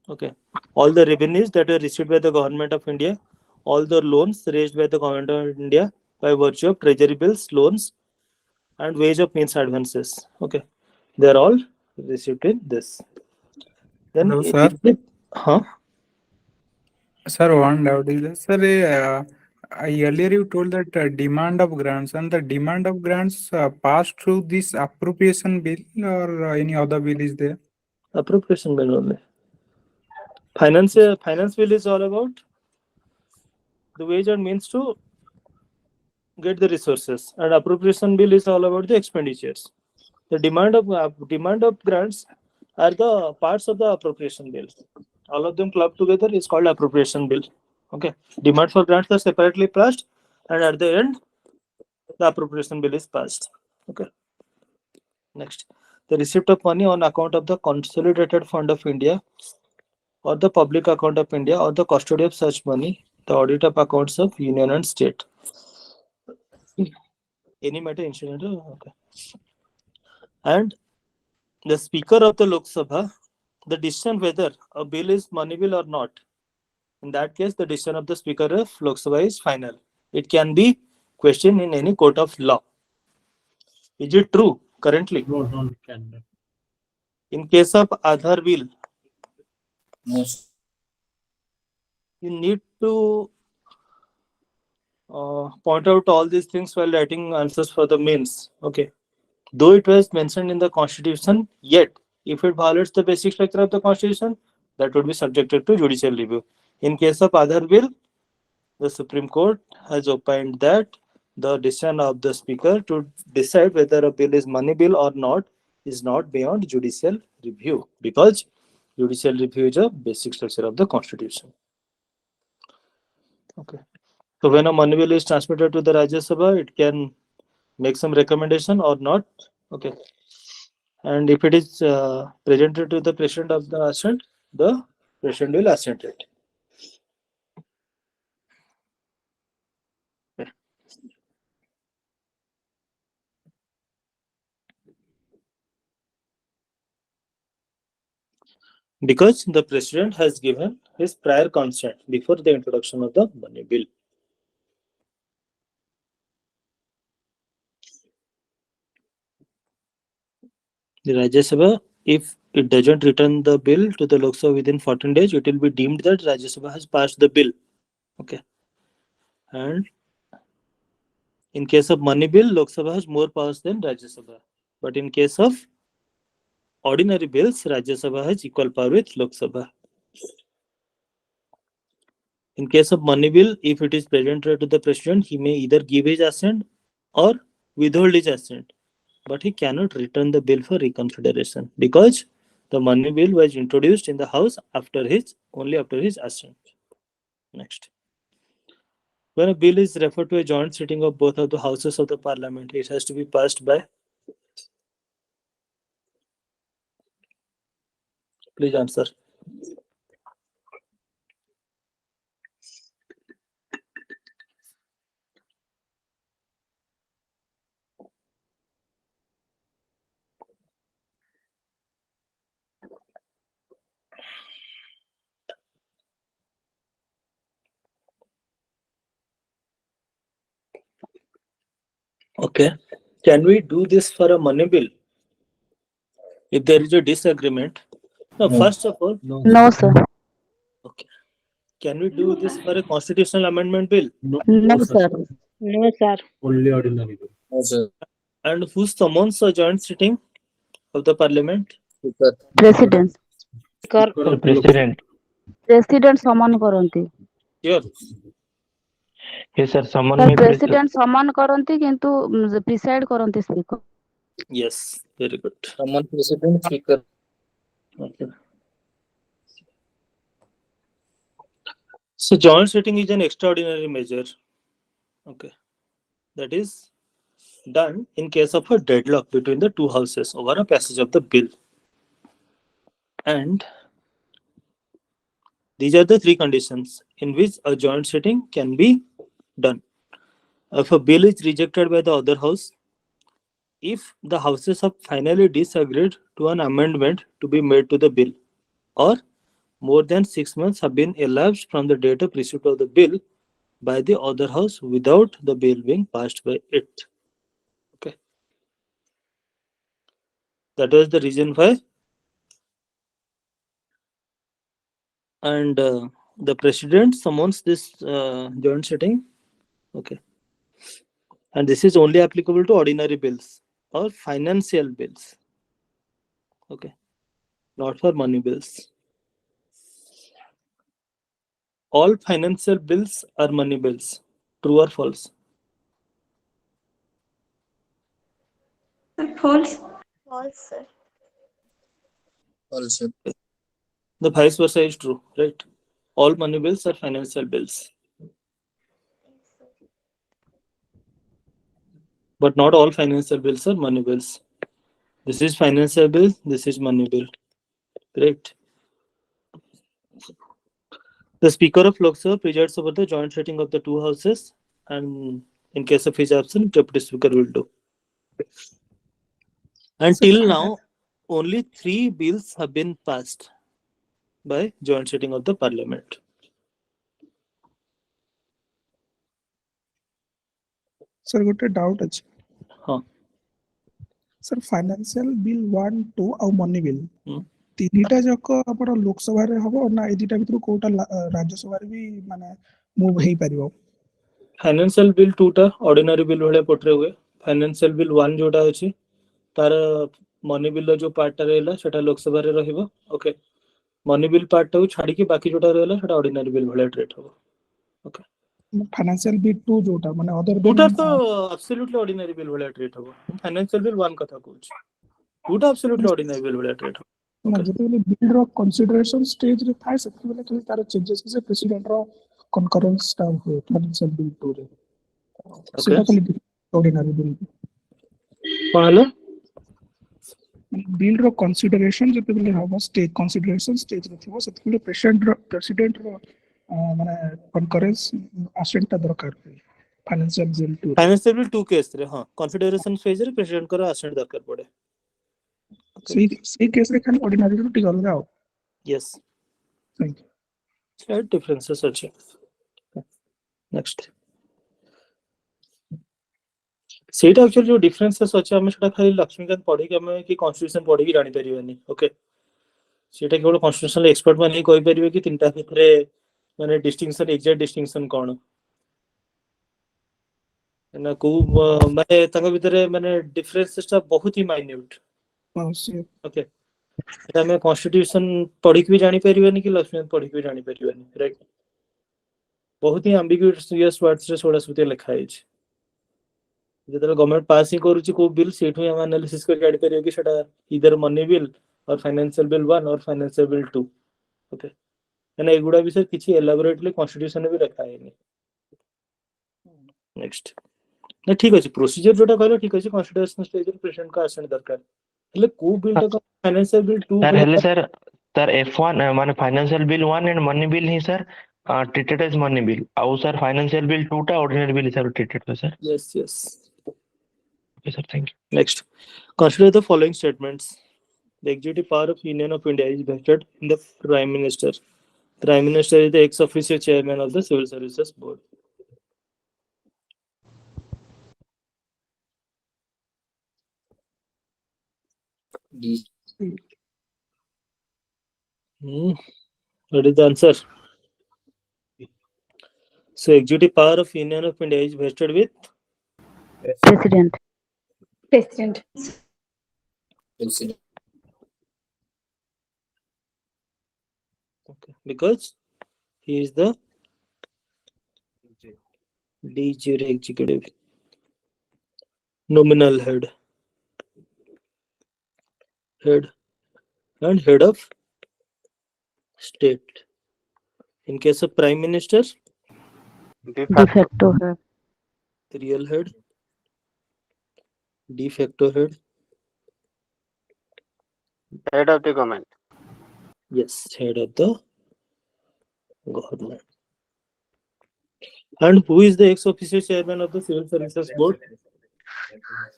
Okay. All the revenues that are received by the government of India, all the loans raised by the government of India by virtue of treasury bills, loans, and wage of means advances. Okay, they are all received in this. Then, Hello, sir. huh? Sir, one doubt is that, sir, earlier you told that demand of grants and the demand of grants pass through this appropriation bill or any other bill is there? Appropriation bill only. Finance bill is all about the wage and means to get the resources, and appropriation bill is all about the expenditures. The demand of grants are the parts of the appropriation bill. All of them clubbed together is called appropriation bill. Okay, demand for grants are separately passed, and at the end, the appropriation bill is passed. Okay. Next, the receipt of money on account of the Consolidated Fund of India or the public account of India or the custody of such money, the audit of accounts of union and state. Any matter incidental. Okay. And the Speaker of the Lok Sabha, the decision whether a bill is money bill or not. In that case, the decision of the Speaker of Lok Sabha is final. It can be questioned in any court of law. Is it true currently? No, can be. In case of Aadhaar bill, No. you need to point out all these things while writing answers for the mains. Okay. Though it was mentioned in the Constitution, yet if it violates the basic structure of the Constitution, that would be subjected to judicial review. In case of Aadhaar bill, the Supreme Court has opined that the decision of the Speaker to decide whether a bill is money bill or not is not beyond judicial review, because judicial review is a basic structure of the Constitution. Okay. So when a money bill is transmitted to the Rajya Sabha, it can make some recommendation or not. Okay. And if it is presented to the President of the Assent, the President will assent it. Okay. Because the President has given his prior consent before the introduction of the money bill. The Rajya Sabha, if it doesn't return the bill to the Lok Sabha within 14 days, it will be deemed that Rajya Sabha has passed the bill. Okay. And in case of money bill, Lok Sabha has more powers than Rajya Sabha. But in case of ordinary bills, Rajya Sabha has equal power with Lok Sabha. In case of money bill, if it is presented to the President, he may either give his assent or withhold his assent. But he cannot return the bill for reconsideration, because the money bill was introduced in the House only after his assent. Next. When a bill is referred to a joint sitting of both of the houses of the Parliament, it has to be passed by. Please answer. Okay. Can we do this for a money bill? If there is a disagreement. No, No. first of all, No, sir. okay. Can we do this for a constitutional amendment bill? No, No, sir. No, sir. Only ordinary bill. No, sir. And who summons a joint sitting of the Parliament? Speaker. President. Speaker of the Lok- President. President ସମାନ କରନ୍ତି। Sure. Yes, sir. Someone Sir, may President ସମାନ କରନ୍ତି କିନ୍ତୁ ପ୍ରିସାଇଡ୍ କରନ୍ତି Speaker। Yes, very good. Someone President, Speaker. Okay. So joint sitting is an extraordinary measure. Okay. That is done in case of a deadlock between the two houses over a passage of the bill. And these are the three conditions in which a joint sitting can be done. If a bill is rejected by the other house, if the houses have finally disagreed to an amendment to be made to the bill, or more than 6 months have been elapsed from the date of receipt of the bill, by the other house without the bill being passed by it. Okay. That was the reason why. And the president summons this joint sitting. Okay. And this is only applicable to ordinary bills or financial bills. Okay. Not for money bills. All financial bills are money bills. True or false? False. False, sir. Also, The vice versa is true, right? All money bills are financial bills. Yes, sir. But not all financial bills are money bills. This is financial bill, this is money bill. Correct. The Speaker of Lok Sabha presides over the joint sitting of the two houses, and in case of his absence, Deputy Speaker will do. Until now, only 3 bills have been passed by joint sitting of the Parliament. Sir, got a doubt. Huh. Sir, financial bill 1, 2 ଆଉ money bill. Hmm. ତିନିଟା ଯାକ ଆମର ଲୋକସଭାରେ ହବ ନା ଏ ଦିଟା ଭିତରୁ କୋଉଟା ରାଜ୍ୟସଭାରେ ବି ମାନେ ମୁଭ୍ ହେଇପାରିବ? फाइनेंशियल बिल 2 टा ऑर्डिनरी बिल भले पोट्रे हुए. फाइनेंशियल बिल 1 जोटा अछि तार मनी बिल जो पार्ट रहला सेटा लोकसभा रे रहिबो. Okay. Money bill part tau छाडी के बाकी जोटा रहला सेटा ऑर्डिनरी बिल भले ट्रीट हो. ओके. फाइनेंशियल बिल 2 जोटा माने अदर देन टूटा तो एब्सोल्युटली ऑर्डिनरी बिल भले ट्रीट हो. फाइनेंशियल बिल 1 कथा कहूछ. टूटा एब्सोल्युटली ऑर्डिनरी बिल भले ट्रीट हो. ना जेतेबेले बिल रो कंसीडरेशन स्टेज रे थाय सेतेबेले खाली तार चेंजेस से प्रेसिडेंट रो कनकरेंस टा हुए फाइनेंशियल बिल 2 रे. सेटा खाली ऑर्डिनरी बिल. कोन हलो बिल रो कंसीडरेशन जेतेबेले हबो स्टेज कंसीडरेशन स्टेज रे थिबो सेतेबेले प्रेसिडेंट रो माने कनकरेंस असेंट टा दरकार हुए. Financial bill 2 financial bill 2 case रे हां कॉन्फिडरेशन फेज रे प्रेसिडेंट करो असेंट दरकार पड़े. सही केस रे खाली ऑर्डिनरी रो टिक अलगा हो. Yes thank you. Slight differences अछि. नेक्स्ट सेटा एक्चुअली जो डिफरेंसेस अछि हम सेटा खाली लक्ष्मीकांत पढी के हम कि कॉन्स्टिट्यूशन पढी के जानि परिबेनी. ओके. सेटा केवल कॉन्स्टिट्यूशनल एक्सपर्ट माने कोइ परिबे कि तीनटा भितरे माने डिस्टिंक्शन एग्जैक्ट डिस्टिंक्शन कोन ना को माने तंग भितरे माने डिफरेंसेस ता बहुत ही माइन्यूट. ओके. एटा में कॉन्स्टिट्यूशन पढी के भी जानि परिबेनी कि लक्ष्मीकांत पढी के भी जानि परिबेनी. राइट. बहुत ही एम्बिग्युअस यस वर्ड्स रे सोडा सुते लिखा है. जेतले गवर्नमेंट पास ही करूची को बिल सेठु हम एनालिसिस कर जानि परियो कि सेटा इधर मनी बिल और फाइनेंशियल बिल 1 और फाइनेंशियल बिल 2. ओके. एना एगुडा विषय किछि एलाबोरेटली कॉन्स्टिट्यूशन में भी लिखा है. नेक्स्ट ना ठीक अछि प्रोसीजर जोटा कहलो ठीक अछि कॉन्स्टिट्यूशन स्टेज रे प्रेसिडेंट का असेंट दरकार. हेले को बिल टा फाइनेंशियल बिल 2 सर हेले सर सर F1 माने financial bill 1 and money bill ही sir treated as money bill आउ सर फाइनेंशियल बिल 2 टा ऑर्डिनरी बिल हिसाब ट्रीटेड है sir. Yes yes. Okay sir thank you. Next, consider the following statements. The executive power of Union of India is vested in the Prime Minister. Prime Minister is the ex officio chairman of the Civil Services Board. D. What is the answer? So, executive power of Union of India is vested with President. President. President. okay, because he is the de jure executive, nominal head, and head of state. In case of Prime Minister, De facto head. real head, de facto head, head of the government. yes, head of the government. And who is the ex officio chairman of the Civil Services Board?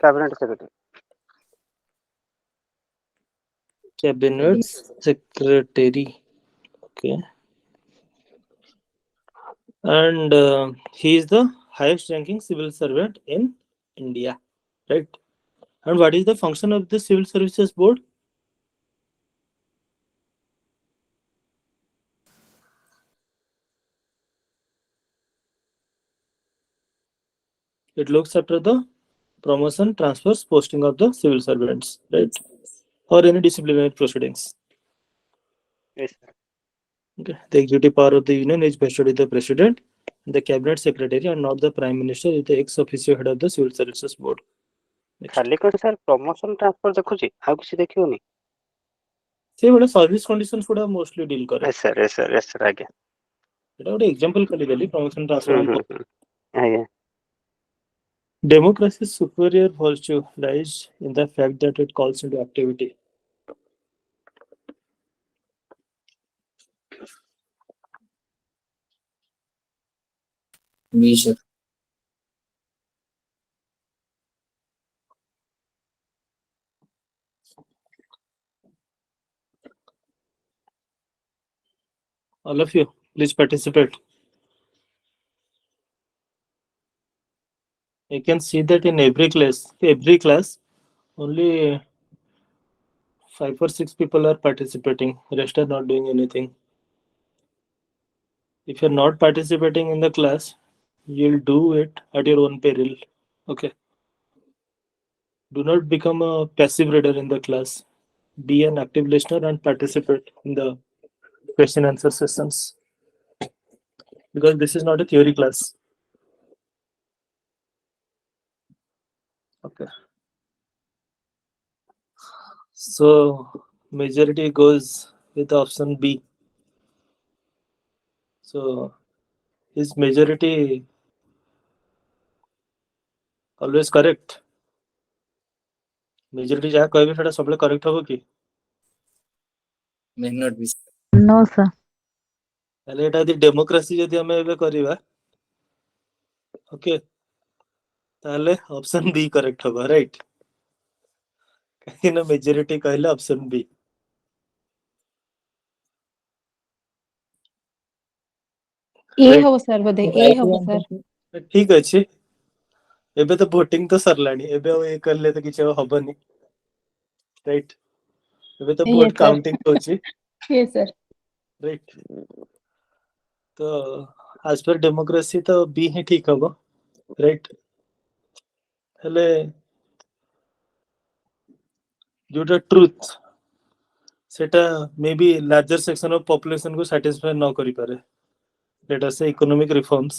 Cabinet secretary. Cabinet Secretary. Okay. and he is the highest ranking civil servant in India, right? And what is the function of the Civil Services Board? It looks after the promotion, transfers, posting of the civil servants, right? Or any disciplinary proceedings. Yes, sir. Okay. The executive power of the union is vested with the president, the cabinet secretary, and not the prime minister is the ex officio head of the Civil Services Board. Next. ଖାଲି କ'ଣ sir promotion transfer ଦେଖୁଛି ଆଉ କିଛି ଦେଖିବନି? ସେଇଭଳିଆ service conditions ଗୁଡ଼ା mostly deal କରେ। yes sir, yes sir, yes sir, ଆଜ୍ଞା। ଏଟା ଗୋଟେ ଏକ୍ସାମ୍ପଲ ଖାଲି ଦେଲି ପ୍ରମୋସନ ଟ୍ରାନ୍ସଫର। ଆଜ୍ଞା। Democracy's superior virtue lies in the fact that it calls into activity. B, sir. All of you, please participate. You can see that in every class, only 5 or 6 people are participating. Rest are not doing anything. If you're not participating in the class, you'll do it at your own peril. Okay. Do not become a passive reader in the class. Be an active listener and participate in the question answer sessions. Because this is not a theory class. Okay. So majority goes with option B. So is majority always correct? Majority ଯାହା କହିବେ ସେଟା ସବୁବେଳେ correct ହବ କି? May not be. No, sir. ତାହେଲେ ଏଟା ଯଦି democracy ଯଦି ଆମେ ଏବେ କରିବା, ଓକେ, ତାହେଲେ ଅପସନ B କରେକ୍ଟ ହବ, ରାଇଟ୍? କାହିଁକି ନା ମେଜରିଟି କହିଲେ ଅପସନ B। ଏ ହବ ସାର୍, ବୋଧେ ଏ ହବ ସାର୍। ଠିକ ଅଛି, ଏବେ ତ ଭୋଟିଂ ତ ସରିଲାଣି, ଏବେ ଆଉ ଏ କଲେ ତ କିଛି ଆଉ ହବନି, ରାଇଟ୍? ଏବେ ତ ଭୋଟ କାଉଣ୍ଟିଂ ହଉଛି, ରାଇଟ୍? ତ as per democracy ତ B ହିଁ ଠିକ ହବ, ରାଇଟ୍? ହେଲେ ଯୋଉଟା ଟ୍ରୁଥ ସେଟା ମେ ବି ଲାର୍ଜର ସେକ୍ସନ ଅଫ ପପୁଲେସନ କୁ ସାଟିସ୍ଫାଏ ନ କରିପାରେ। Let us say economic reforms,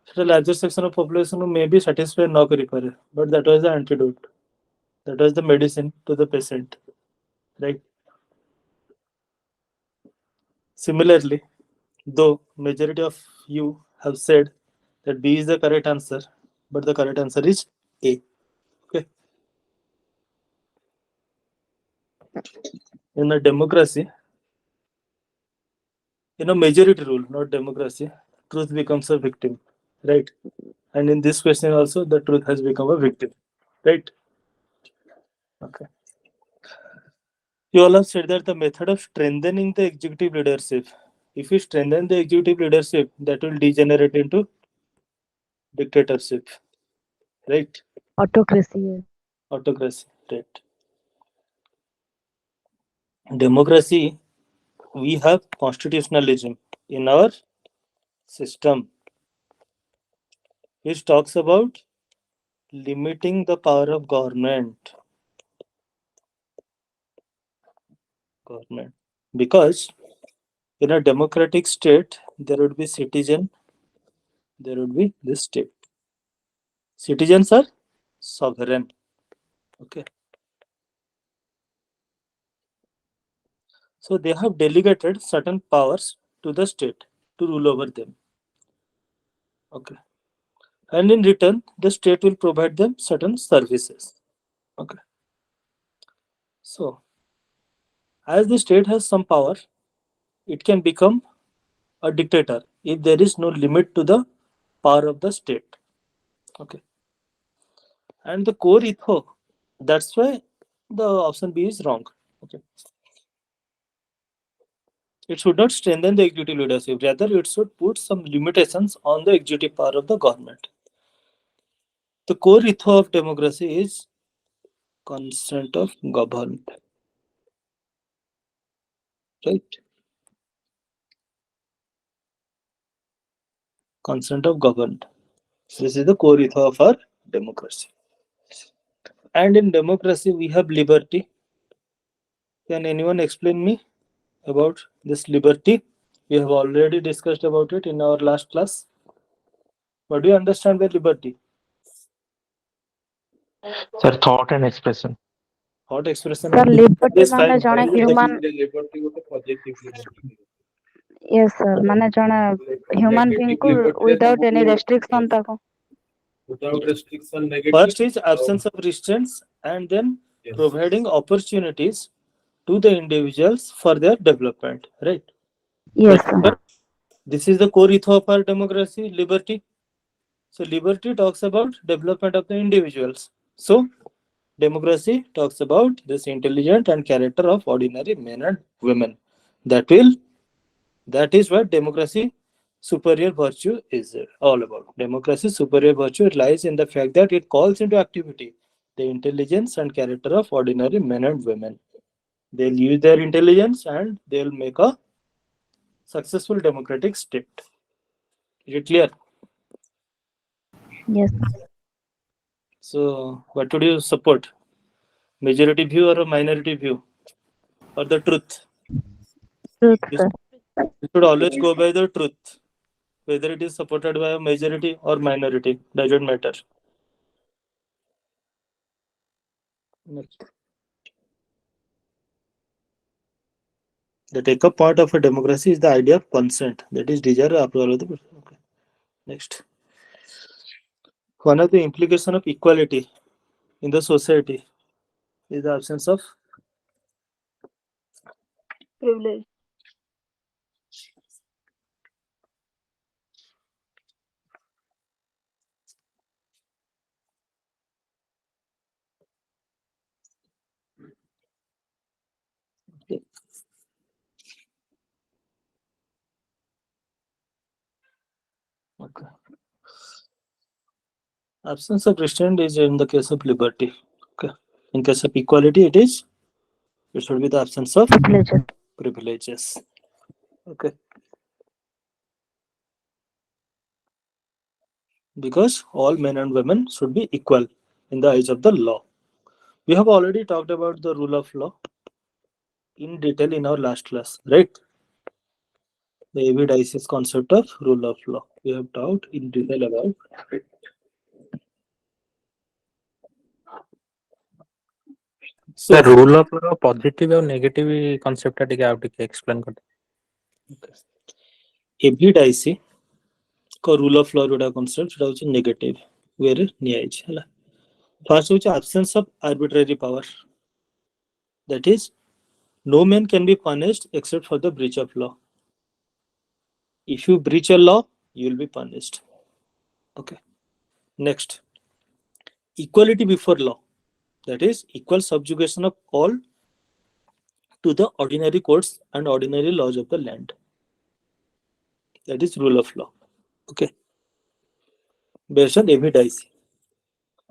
ସେଟା ଲାର୍ଜର ସେକ୍ସନ ଅଫ ପପୁଲେସନ କୁ ମେ ବି ସାଟିସ୍ଫାଏ ନ କରିପାରେ, but that was the antidote, that was the medicine to the patient, right? Similarly, though majority of you have said that B is the correct answer, but the correct answer is A. Okay. In a democracy, in a majority rule, not democracy, truth becomes a victim, right? And in this question also, the truth has become a victim, right? Okay. You all have said that the method of strengthening the executive leadership, if you strengthen the executive leadership, that will degenerate into dictatorship, right? Autocracy. Autocracy, right? Democracy, we have constitutionalism in our system, which talks about limiting the power of government. Because in a democratic state, there would be citizen, there would be this state. Citizens are sovereign. Okay. So they have delegated certain powers to the state to rule over them. Okay. And in return, the state will provide them certain services. Okay. So, as the state has some power, it can become a dictator if there is no limit to the power of the state. Okay. And the core ethos, that's why the option B is wrong. Okay. It should not strengthen the executive leadership. Rather, it should put some limitations on the executive power of the government. The core ethos of democracy is consent of governed. Right? Consent of governed. This is the core ethos of our democracy. And in democracy, we have liberty. Can anyone explain me about this liberty? We have already discussed about it in our last class. What do you understand by liberty? Sir, thought and expression. Thought expression. Sir, liberty This ମାନେ fine. ଜଣେ human yes sir ମାନେ ଜଣେ human being କୁ without any restriction ତାକୁ Without restriction, negative. First is absence of restraints, and then Yes. providing opportunities to the individuals for their development. Right? yes sir This is the core ethos of our democracy, liberty. So liberty talks about development of the individuals. So democracy talks about this intelligent and character of ordinary men and women. That is what democracy superior virtue is all about. Democracy superior virtue lies in the fact that it calls into activity the intelligence and character of ordinary men and women. They'll use their intelligence and they'll make a successful democratic state. Is it clear? yes So what would you support? Majority view or a minority view? Or the truth? truth sir You should always go by the truth. Whether it is supported by a majority or minority, doesn't matter. Next. The take-up part of a democracy is the idea of consent, that is desire or approval of the person. Okay. Next. One of the implications of equality in the society is the absence of Privilege. okay. Absence of restraint is in the case of liberty. Okay. In case of equality, it should be the absence of privileges. Okay. Because all men and women should be equal in the eyes of the law. We have already talked about the rule of law in detail in our last class, right? The evidence concept of rule of law. We have talked in detail about it. So, The rule of law positive और negative concept टा ଟିକେ ଆଉ ଟିକେ explain कर evidence को rule of law जोड़ा concept जोड़ा होची negative way रे नियाइछ हला. First होची absence of arbitrary power. That is, no man can be punished except for the breach of law. If you breach a law, you will be punished. Okay. Next, equality before law. That is, equal subjugation of all to the ordinary courts and ordinary laws of the land. That is rule of law. Okay. Based on evidence.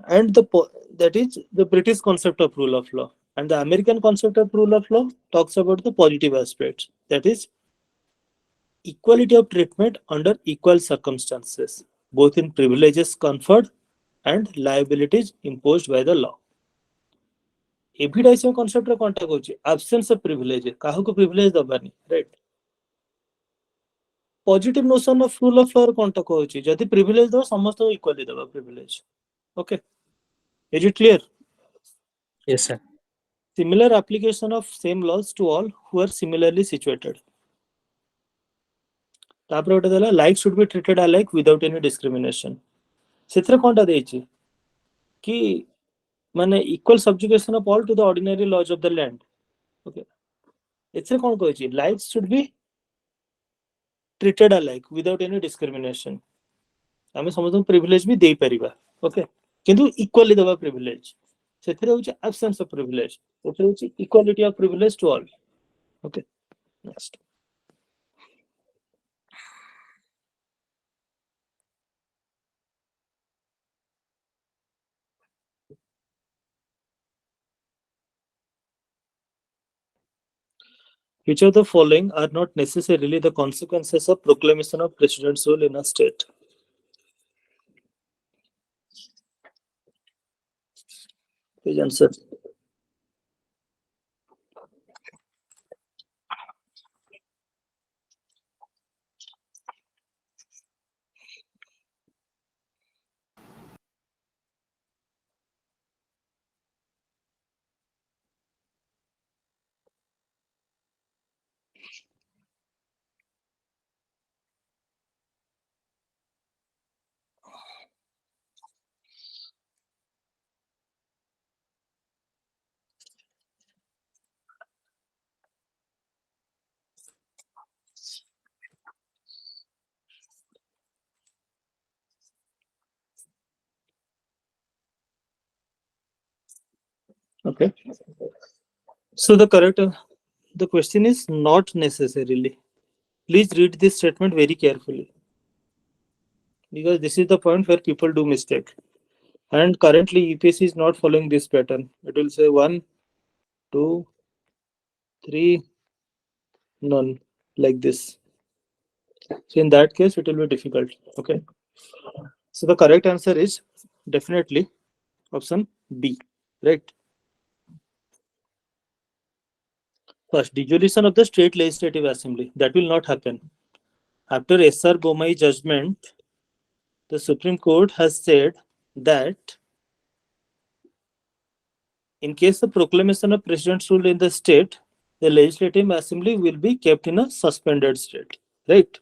And that is the British concept of rule of law. And the American concept of rule of law talks about the positive aspects. That is, equality of treatment under equal circumstances, both in privileges conferred and liabilities imposed by the law. Evidence concept ର contact होची absence of privilege, काहू को privilege दबानी, right? Positive notion of rule of law ର contact होची जदि privilege दो समस्त को equally दबा privilege. Okay, is it clear? Yes sir. Similar application of same laws to all who are similarly situated. तापर उठे देला like should be treated alike without any discrimination. सेथरे कोनटा देछि कि माने equal subjugation of all to the ordinary laws of the land. Okay. एथरे cone कहछि like should be treated alike without any discrimination. आमे समस्त privilege भी दे परिबा. Okay. किंतु equally दबा privilege. सेथरे होछि absence of privilege. एथरे होछि equality of privilege to all. Okay. Next. Which of the following are not necessarily the consequences of proclamation of president's rule in a state? Please answer. Okay. So the question is not necessarily. Please read this statement very carefully, because this is the point where people do mistake. And currently UPSC is not following this pattern. It will say 1, 2, 3, none, like this. So in that case, it will be difficult. Okay. So the correct answer is definitely option B, right? First, dissolution of the state legislative assembly. That will not happen. After S.R. Bomai judgment, the Supreme Court has said that in case of proclamation of president's rule in the state, the legislative assembly will be kept in a suspended state, right?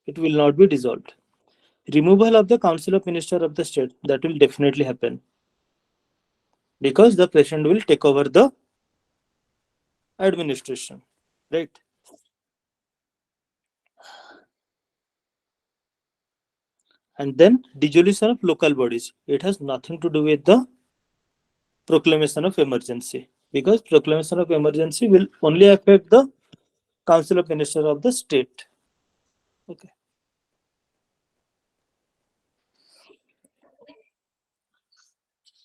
It will not be dissolved. Removal of the council of minister of the state, that will definitely happen, because the president will take over the administration, right? And then dissolution of local bodies. It has nothing to do with the proclamation of emergency, because proclamation of emergency will only affect the council of minister of the state. Okay.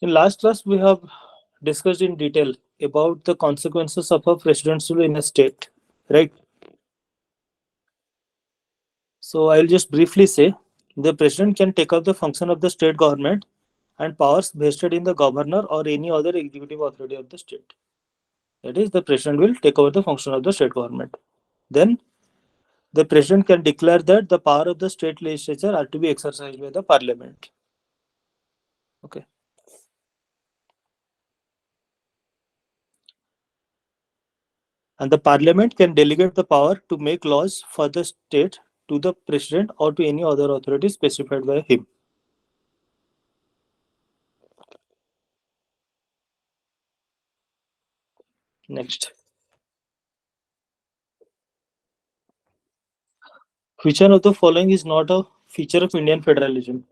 In last class, we have discussed in detail about the consequences of a president's rule in a state, right? So I'll just briefly say the president can take up the function of the state government and powers vested in the governor or any other executive authority of the state. That is, the president will take over the function of the state government. Then the president can declare that the power of the state legislature are to be exercised by the parliament. Okay. And the parliament can delegate the power to make laws for the state to the president or to any other authority specified by him. Next. Which one of the following is not a feature of Indian federalism?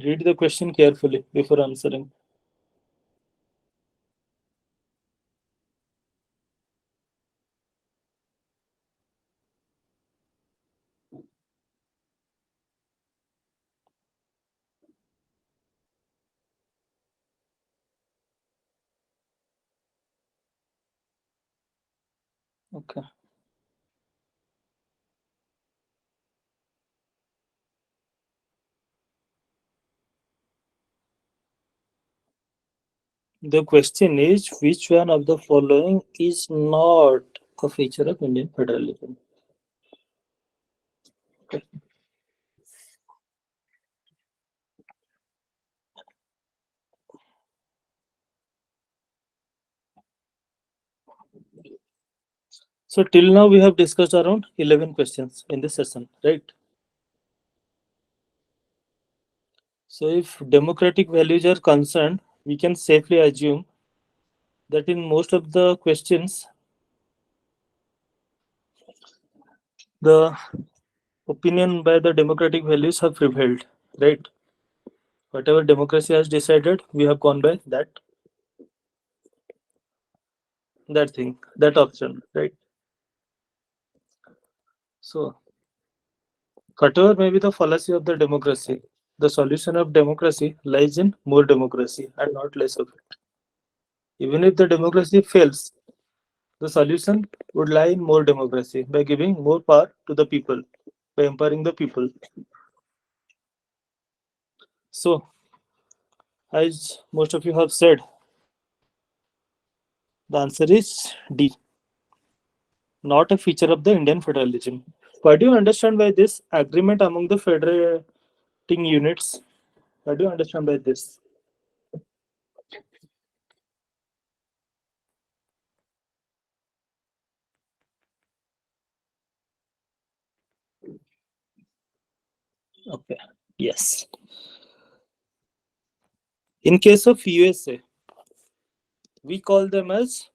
Read the question carefully before answering. Okay. The question is, which one of the following is not a feature of Indian federalism? Okay. So till now we have discussed around 11 questions in this session, right? So if democratic values are concerned, we can safely assume that in most of the questions, the opinion by the democratic values have prevailed, right? Whatever democracy has decided, we have gone by that thing, that option, right? So, whatever may be the fallacy of the democracy, the solution of democracy lies in more democracy and not less of it. Even if the democracy fails, the solution would lie in more democracy by giving more power to the people, by empowering the people. So, as most of you have said, the answer is D, not a feature of the Indian federalism. What do you understand by this agreement among the federating units? What do you understand by this? Okay, yes. In case of USA, we call them as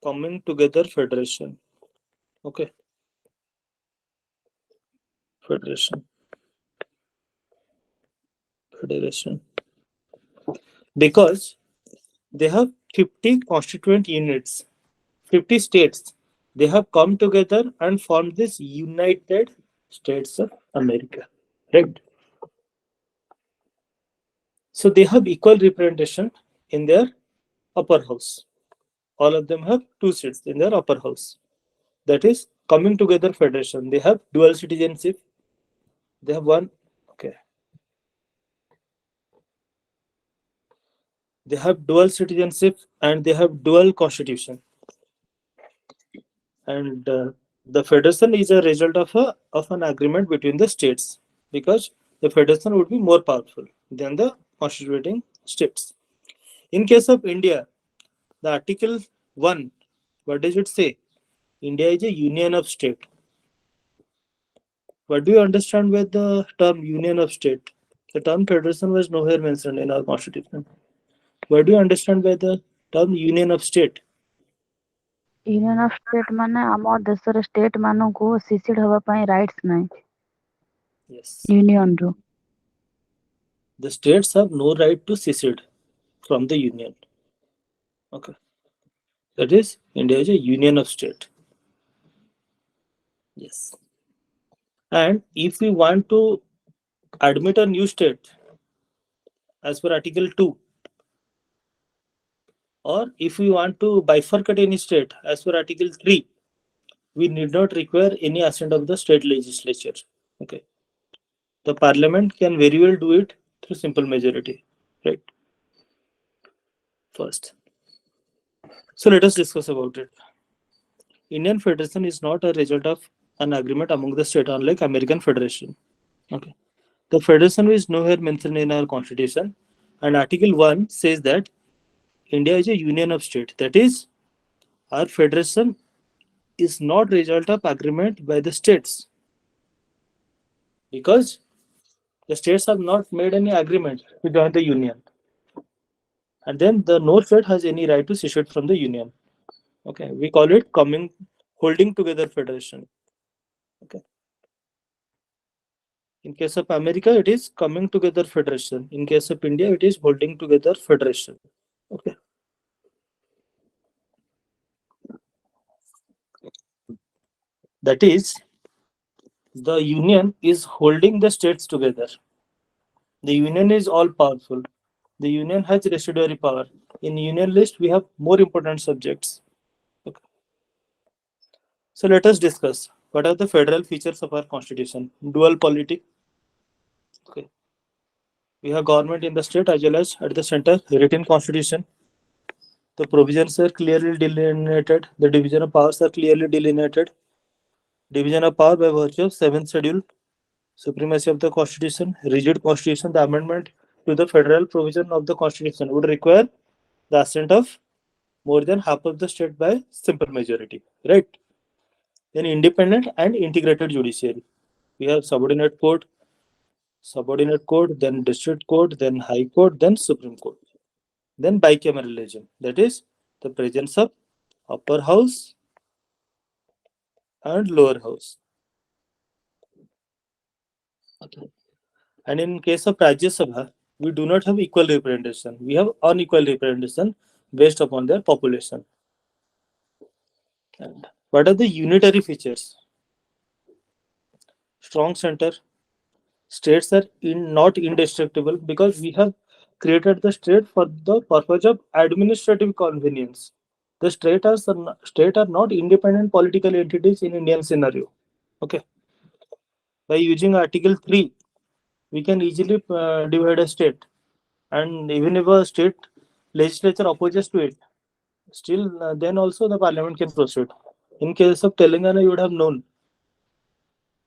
coming together federation. Okay, federation. Because they have 50 constituent units, 50 states. They have come together and formed this United States of America, right? So they have equal representation in their upper house. All of them have 2 seats in their upper house. That is coming together federation. They have dual citizenship. They have one. Okay. They have dual citizenship and they have dual constitution. And the federation is a result of an agreement between the states, because the federation would be more powerful than the constituting states. In case of India, the Article 1, what does it say? India is a union of state. What do you understand by the term union of state? The term federation was nowhere mentioned in our constitution. What do you understand by the term union of state? Union of state ମାନେ ଆମ ଦେଶର state ମାନଙ୍କୁ ସିସିଡ୍ ହବା ପାଇଁ rights ନାହିଁ Yes. ୟୁନିୟନରୁ। The states have no right to secede from the union. Okay. That is, India is a union of state. Yes. And if we want to admit a new state as per Article 2, or if we want to bifurcate any state as per Article 3, we need not require any assent of the state legislature. Okay. The parliament can very well do it through simple majority, right? First. So let us discuss about it. Indian Federation is not a result of an agreement among the states, unlike American Federation. Okay. The Federation is nowhere mentioned in our constitution, and Article 1 says that India is a union of states. That is, our federation is not result of agreement by the states, because the states have not made any agreement to join the union, and then the no state has any right to secede from the union. Okay, we call it holding together federation. Okay. In case of America, it is coming together federation. In case of India, it is holding together federation. Okay. That is, the union is holding the states together. The union is all powerful. The union has residuary power. In union list, we have more important subjects. Okay. So let us discuss what are the federal features of our constitution. Dual polity. Okay. We have government in the state as well as at the center. Written constitution. The provisions are clearly delineated. The division of powers are clearly delineated. Division of power by virtue of 7th schedule. Supremacy of the constitution. Rigid constitution. The amendment to the federal provision of the constitution would require the assent of more than half of the state by simple majority, right? Then independent and integrated judiciary. We have subordinate court, then district court, then high court, then Supreme Court. Then bicameralism, that is the presence of upper house and lower house. Okay. And in case of Rajya Sabha, we do not have equal representation. We have unequal representation based upon their population. And what are the unitary features? strong center. States are not indestructible because we have created the state for the purpose of administrative convenience. The state are not independent political entities in Indian scenario. Okay. By using Article 3, we can easily divide a state, and even if a state legislature opposes to it, still then also the parliament can proceed. In case of Telangana, you would have known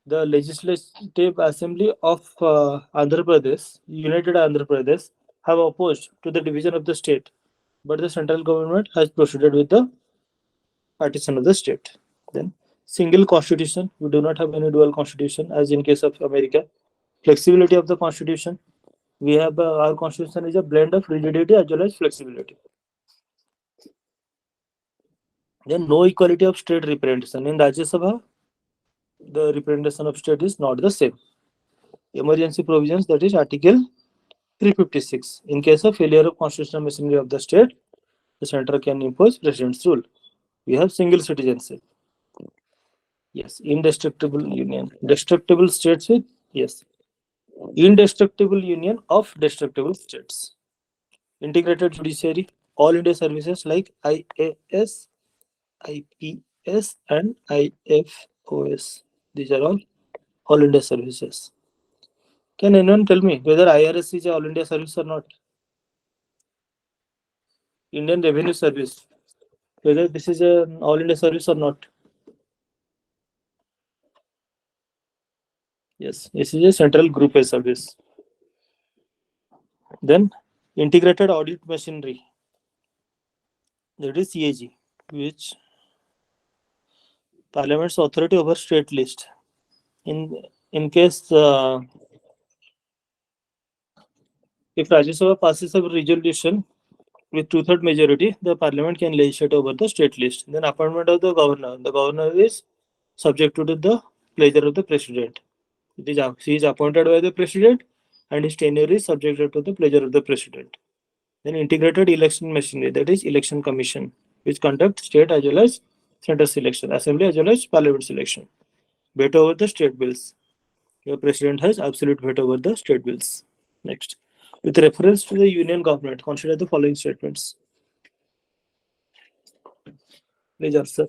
the Legislative Assembly of Andhra Pradesh, United Andhra Pradesh, have opposed to the division of the state, but the central government has proceeded with the partition of the state. Then single constitution, we do not have any dual constitution as in case of America. Flexibility of the constitution, we have our constitution is a blend of rigidity as well as flexibility. Then no equality of state representation in Rajya Sabha. The representation of state is not the same. Emergency provisions, that is Article 356. In case of failure of constitutional machinery of the state, the center can impose president's rule. We have single citizenship. Yes, indestructible union. Destructible states with, yes, indestructible union of destructible states. Integrated judiciary, all India services like IAS, IPS, and IFOS. These are all India services. Can anyone tell me whether IRS is a all India service or not? Indian Revenue Service, whether this is an all India service or not? Yes, this is a central group A service. Then integrated audit machinery, that is CAG, which Parliament's authority over state list. In case if Rajya Sabha passes a resolution with 2/3 majority, the Parliament can legislate over the state list. Then appointment of the governor. The governor is subject to the pleasure of the president. He is appointed by the president, and his tenure is subjected to the pleasure of the president. Then integrated election machinery, that is election commission, which conducts state as well as center selection, assembly as well as parliament selection. Veto over the state bills. Your president has absolute veto over the state bills. Next, with reference to the union government, consider the following statements. Please answer.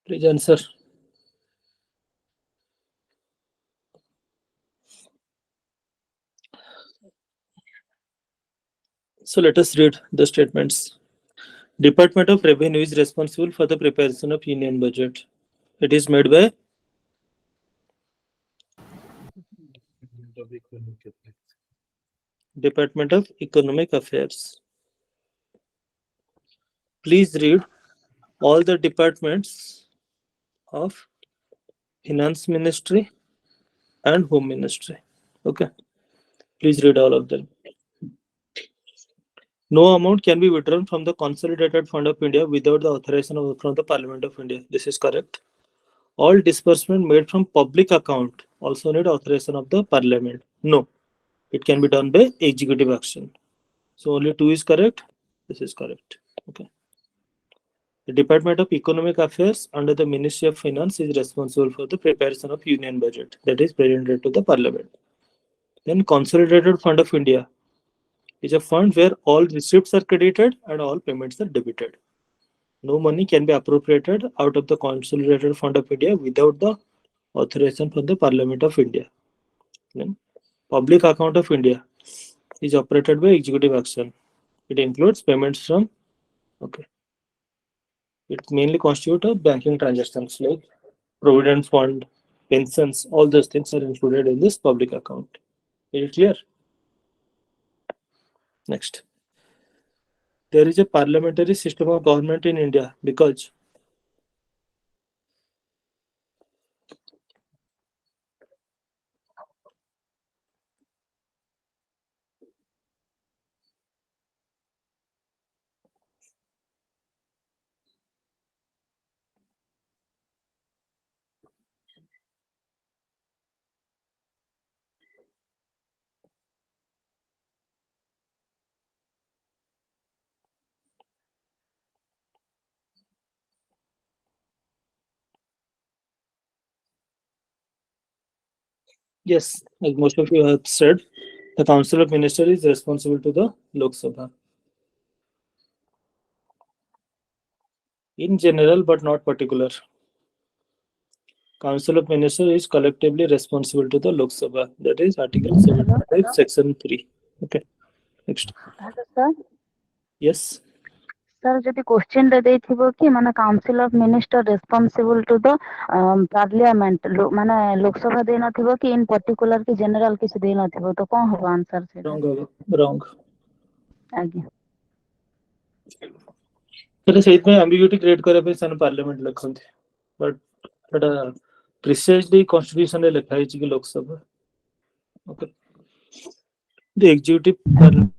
Please answer. So let us read the statements. Department of Revenue is responsible for the preparation of union budget. It is made by Department of Economic Affairs. Please read all the departments of Finance Ministry and Home Ministry. Okay. Please read all of them. No amount can be withdrawn from the Consolidated Fund of India without the authorization from the Parliament of India. This is correct. All disbursement made from public account also need authorization of the Parliament. No, it can be done by executive action. So only 2 is correct. This is correct. Okay. The Department of Economic Affairs under the Ministry of Finance is responsible for the preparation of union budget that is presented to the Parliament. Then Consolidated Fund of India is a fund where all receipts are credited and all payments are debited. No money can be appropriated out of the Consolidated Fund of India without the authorization from the Parliament of India. Then Public Account of India is operated by executive action. It includes payments from, okay. It mainly constitute of banking transactions like provident fund, pensions, all those things are included in this public account. Is it clear? Next. There is a parliamentary system of government in India because yes, as most of you have said, the Council of Ministers is responsible to the Lok Sabha. In general, but not particular. Council of Ministers is collectively responsible to the Lok Sabha. That is Article 75, Section 3. Okay. Next. Hello, sir. Yes. Sir, ଯଦି question ରେ ଦେଇଥିବ କି ମାନେ Council of Minister responsible to the Parliament ମାନେ ଲୋକସଭା ଦେଇନଥିବ କି in particular କି general କିଛି ଦେଇନଥିବ ତ କଣ ହବ answer ସେଇଟା? Wrong. Wrong. ଆଜ୍ଞା। ସେଟା ସେଇଥିପାଇଁ ambiguity create କରିବା ପାଇଁ ସେମାନେ ପାର୍ଲାମେଣ୍ଟ ଲେଖନ୍ତି, but ସେଟା precisely constitution ରେ ଲେଖା ହେଇଛି କି Lok Sabha. Okay. The executive parliament.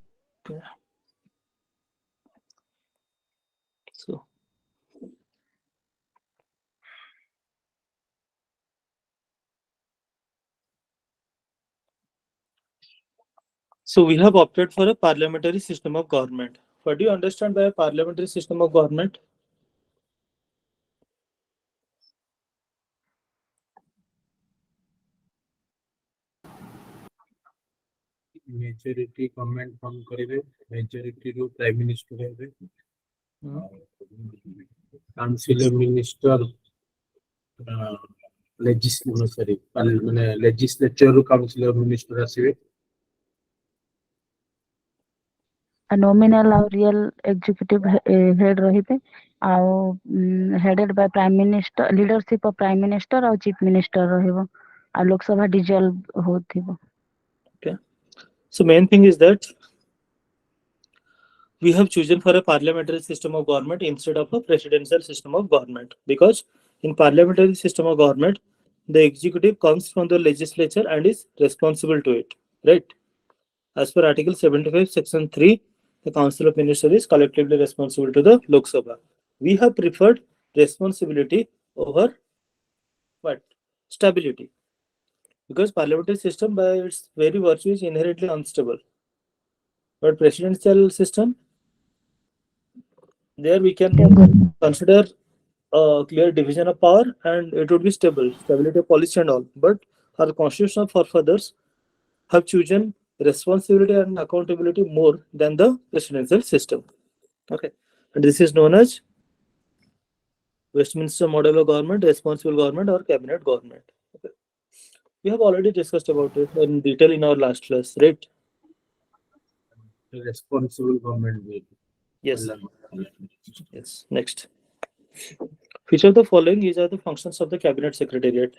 So we have opted for a parliamentary system of government. What do you understand by a parliamentary system of government? majority government form କରିବେ, majority ରୁ prime minister ହେବେ, council of minister ମାନେ legislature ରୁ council of minister ଆସିବେ, nominal ଆଉ real executive head ରହିବେ ଆଉ headed by prime minister, leadership of prime minister ଆଉ chief minister ରହିବ ଆଉ ଲୋକସଭା dissolve ହଉଥିବ। Okay. So main thing is that we have chosen for a parliamentary system of government instead of a presidential system of government, because in parliamentary system of government, the executive comes from the legislature and is responsible to it, right? As per Article 75, Section 3, the Council of Ministers is collectively responsible to the Lok Sabha. We have preferred responsibility over what? Stability. Because parliamentary system by its very virtue is inherently unstable. But presidential system, there we can consider a clear division of power and it would be stable, stability of policy and all. But our constitutional forefathers have chosen responsibility and accountability more than the presidential system. Okay. And this is known as Westminster model of government, responsible government, or cabinet government. Okay. We have already discussed about it in detail in our last class, right? responsible government will. Yes. Yes. Next. Which of the following are the functions of the cabinet secretariat?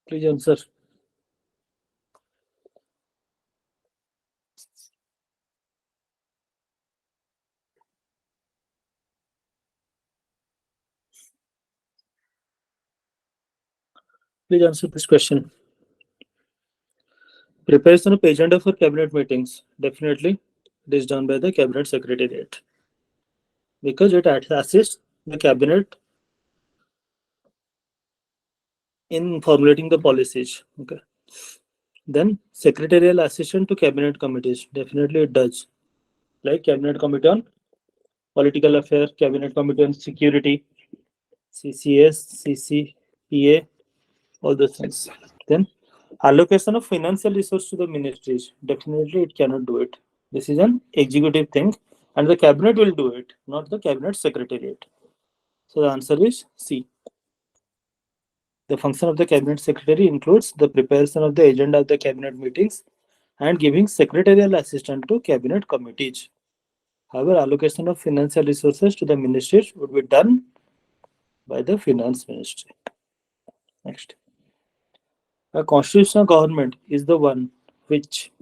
Please answer. Please answer this question. Preparation of agenda for cabinet meetings. Definitely, it is done by the cabinet secretariat. because it assists the cabinet in formulating the policies. Okay. Then secretarial assistant to cabinet committees, definitely it does. Like cabinet committee on political affairs, cabinet committee on security, CCS, CCPA, all those things. Then allocation of financial resource to the ministries, definitely it cannot do it. This is an executive thing, and the cabinet will do it, not the cabinet secretariat. So the answer is C. The function of the cabinet secretary includes the preparation of the agenda of the cabinet meetings and giving secretarial assistance to cabinet committees. However, allocation of financial resources to the ministries would be done by the finance ministry. Next. A constitutional government is the one which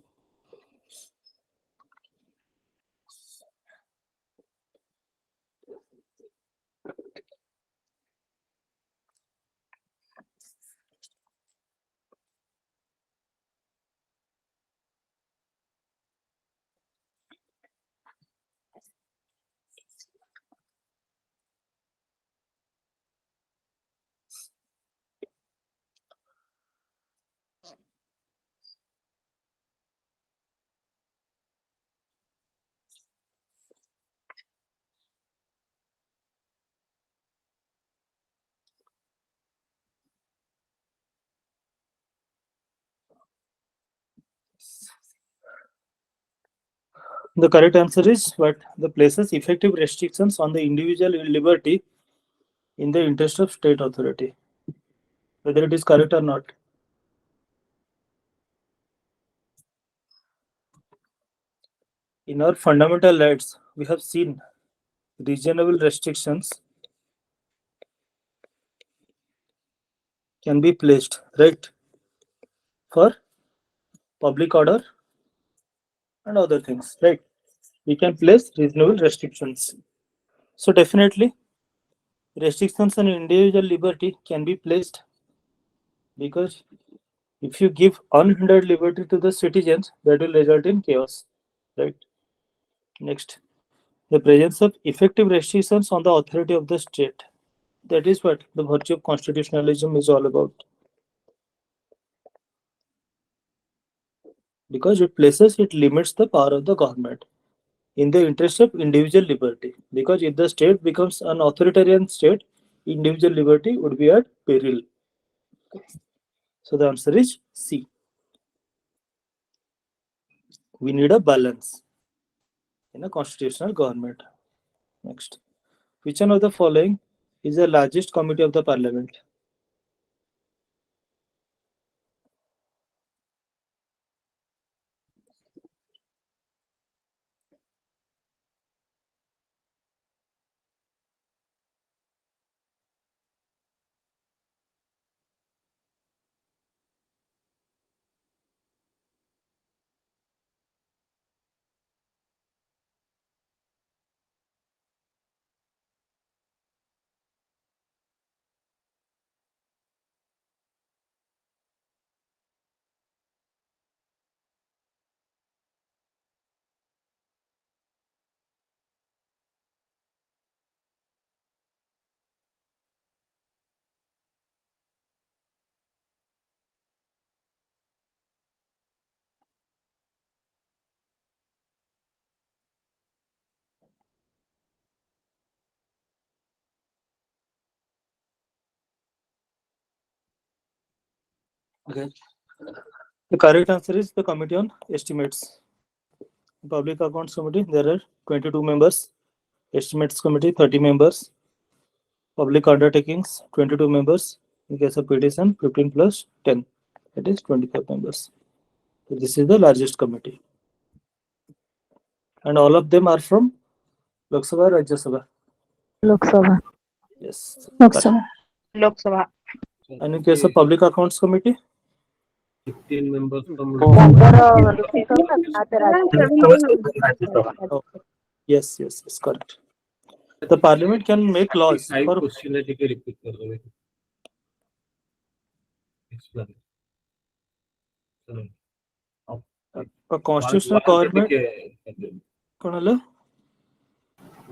the correct answer is what the places effective restrictions on the individual liberty in the interest of state authority. Whether it is correct or not. In our fundamental rights, we have seen reasonable restrictions can be placed, right, for public order and other things, right? We can place reasonable restrictions. So definitely, restrictions on individual liberty can be placed because if you give unhindered liberty to the citizens, that will result in chaos, right? Next, the presence of effective restrictions on the authority of the state. That is what the virtue of constitutionalism is all about. Because it limits the power of the government in the interest of individual liberty. Because if the state becomes an authoritarian state, individual liberty would be at peril. So the answer is C. We need a balance in a constitutional government. Next. Which one of the following is the largest committee of the parliament? Okay. The correct answer is the Committee on Estimates. Public Accounts Committee, there are 22 members. Estimates Committee, 30 members. Public Undertakings, 22 members. In case of petition, 15 plus 10. That is 25 members. So this is the largest committee. And all of them are from Lok Sabha, Rajya Sabha. Lok Sabha. Yes. Lok Sabha. Lok Sabha. And in case of Public Accounts Committee, 15 members from oh, yes, correct. The Parliament can make laws for question repeat कर दो एक. Explain. a constitutional government. कौन hello?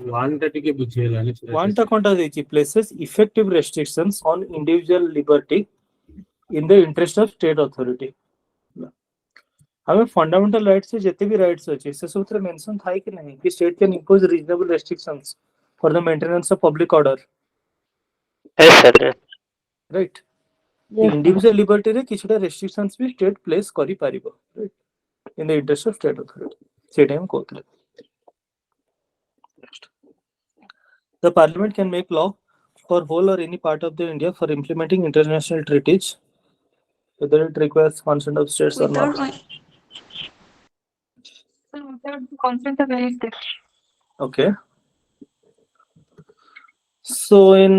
One ଟା ଟିକେ ବୁଝିହେଲାନି ସେଟା One ଟା conta ଦେଇଛି places effective restrictions on individual liberty in the interest of state authority. हमें फंडामेंटल राइट्स से जितने भी राइट्स अच्छे से सूत्र मेंशन था कि नहीं कि state can impose reasonable restrictions for the maintenance of public order Yes, sir. Yes. Right Yes, sir. Individual liberty रे किछटा रेस्ट्रिक्शंस भी स्टेट प्लेस करि पारिबो right in the interest of state authority से टाइम कोतले the parliament can make law for whole or any part of the India for implementing international treaties, whether it requires consent of states or Without not. Without the consent of any state. Okay. So in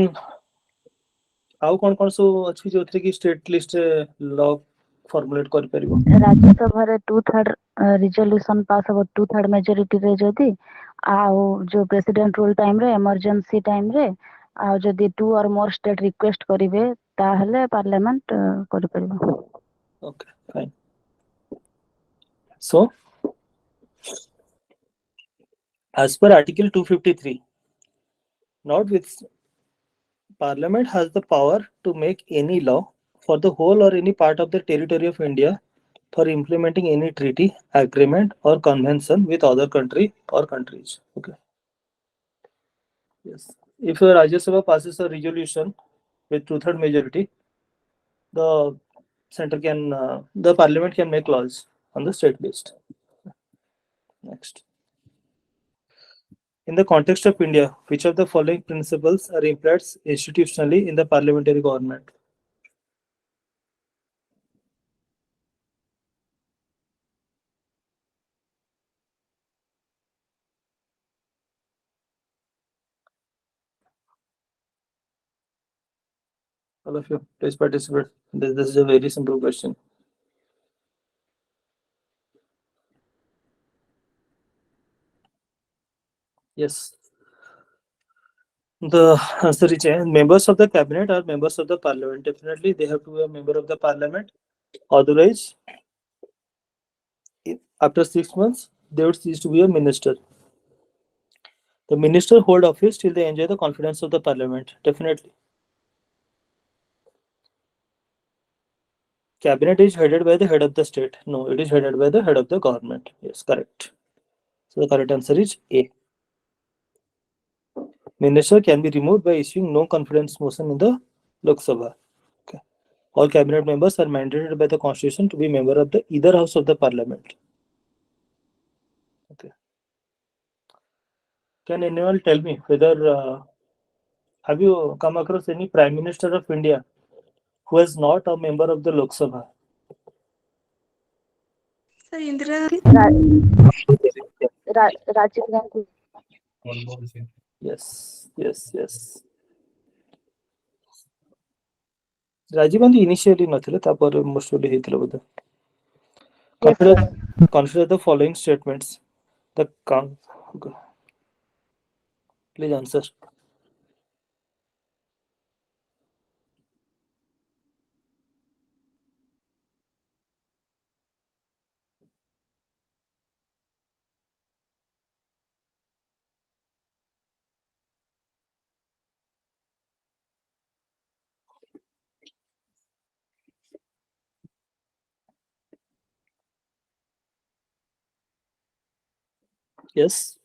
how कौन सो अच्छी जो थी कि state list law formulate कर परिबो राज्यसभा रे 2/3 resolution pass हो 2/3 majority रे जदी आउ जो प्रेसिडेंट रूल टाइम रे इमरजेंसी टाइम रे आ जदी 2 और मोर स्टेट रिक्वेस्ट करिवे ताहले पार्लियामेंट कर परिबो. Okay, fine. So, as per Article 253, not with Parliament has the power to make any law for the whole or any part of the territory of India for implementing any treaty, agreement, or convention with other country or countries. Okay. Yes. If the Rajya Sabha passes a resolution with 2/3 majority, the center can, the Parliament can make laws on the state list. Next. In the context of India, which of the following principles are implied institutionally in the parliamentary government? All of you, please participate. This is a very simple question. Yes. The answer is members of the cabinet are members of the parliament. Definitely, they have to be a member of the parliament. Otherwise, after 6 months, they would cease to be a minister. The minister hold office till they enjoy the confidence of the parliament. Definitely. Cabinet is headed by the head of the state. No, it is headed by the head of the government. Yes, correct. So the correct answer is A. Minister can be removed by issuing no confidence motion in the Lok Sabha. Okay. All cabinet members are mandated by the constitution to be member of the either house of the parliament. Okay. Can anyone tell me whether have you come across any prime minister of India who is not a member of the Lok Sabha? Sir, Indira Rajiv Gandhi. Yes. Rajiv Gandhi initially नथिले तापर most probably ହେଇଥିଲା बोधे. Consider the following statements. The please answer. Yes.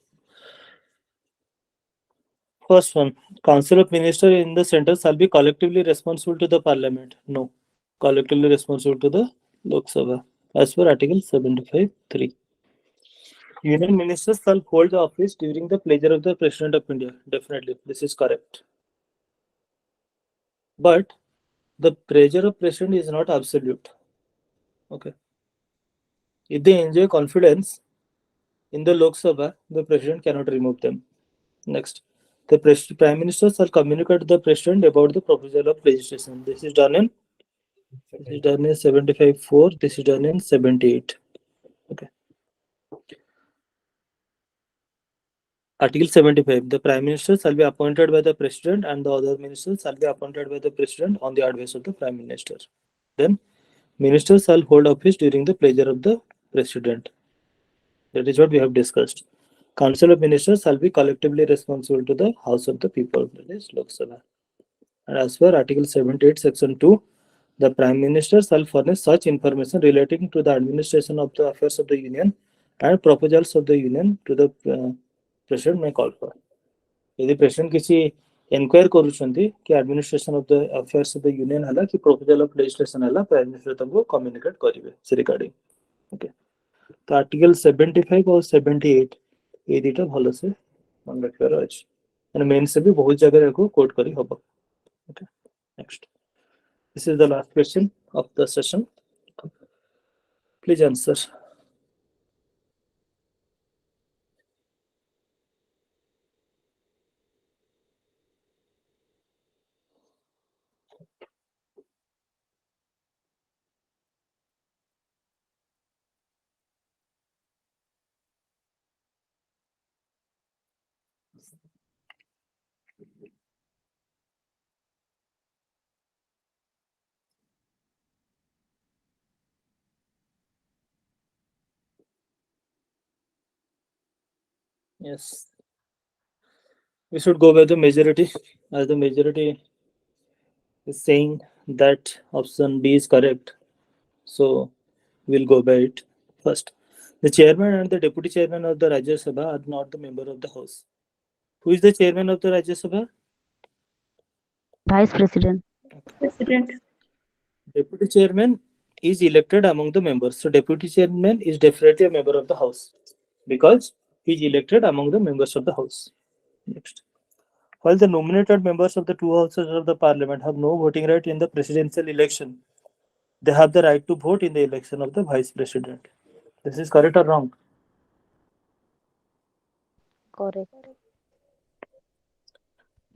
First one, Council of Ministers in the center shall be collectively responsible to the Parliament. No, collectively responsible to the Lok Sabha, as per Article 75(3). Union Ministers shall hold the office during the pleasure of the President of India. Definitely, this is correct. But the pleasure of President is not absolute. Okay. If they enjoy confidence in the Lok Sabha, the President cannot remove them. Next. The Prime Minister shall communicate to the President about the proposal of legislation. This is done in 75(4). This is done in 78. Okay. Article 75. The Prime Minister shall be appointed by the President and the other ministers shall be appointed by the President on the advice of the Prime Minister. Then, ministers shall hold office during the pleasure of the President. That is what we have discussed. Council of Ministers shall be collectively responsible to the House of the People, that is Lok Sabha. And as per Article 78, Section 2, the Prime Minister shall furnish such information relating to the administration of the affairs of the Union and proposals of the Union to the President may call for. यदि president किसी enquire करूछंती कि administration of the affairs of the union हला कि proposal of legislation हला prime minister तमको communicate करिवे से regarding okay तो article 75 और 78 ये दिटा भलो से मन रखिବାର अछि माने मेन से भी बहुत जगह को कोट करी होबो okay next this is the last question of the session please answer yes we should go by the majority as the majority is saying that option B is correct. So we'll go by it first. The chairman and the deputy chairman of the Rajya Sabha are not the member of the House. Who is the chairman of the Rajya Sabha? Vice President. President. Deputy chairman is elected among the members. So deputy chairman is definitely a member of the House because he is elected among the members of the House. Next. While the nominated members of the two houses of the parliament have no voting right in the presidential election, they have the right to vote in the election of the vice president. This is correct or wrong? Correct.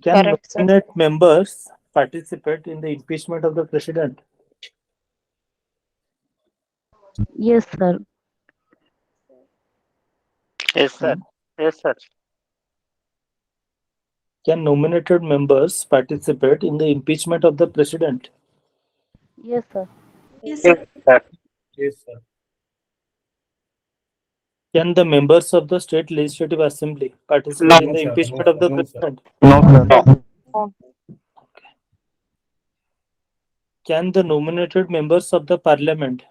Can Correct, sir. nominate members participate in the impeachment of the president? Yes, sir. Yes, sir. Yes, sir. Can nominated members participate in the impeachment of the president? Yes, sir. Yes, Yes, sir. sir. Yes, sir. Can the members of the state legislative assembly participate No. in the No, sir. impeachment No, of the no, sir. president? No, sir. No. Can the nominated members of the parliament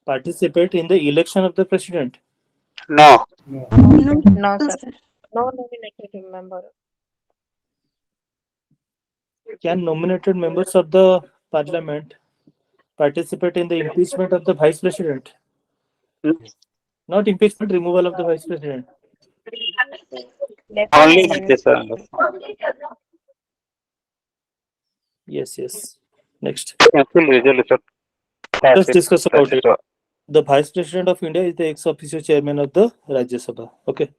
participate in the election of the president? No. No. No, sir. No nominated member. Can nominated members of the parliament participate in the impeachment of the vice president? Not impeachment, removal of the vice president. Only Definitely. this, sir. Yes, yes. Next. Council resolution. Let's discuss about it. The vice president of India is the ex officio chairman of the Rajya Sabha. Okay.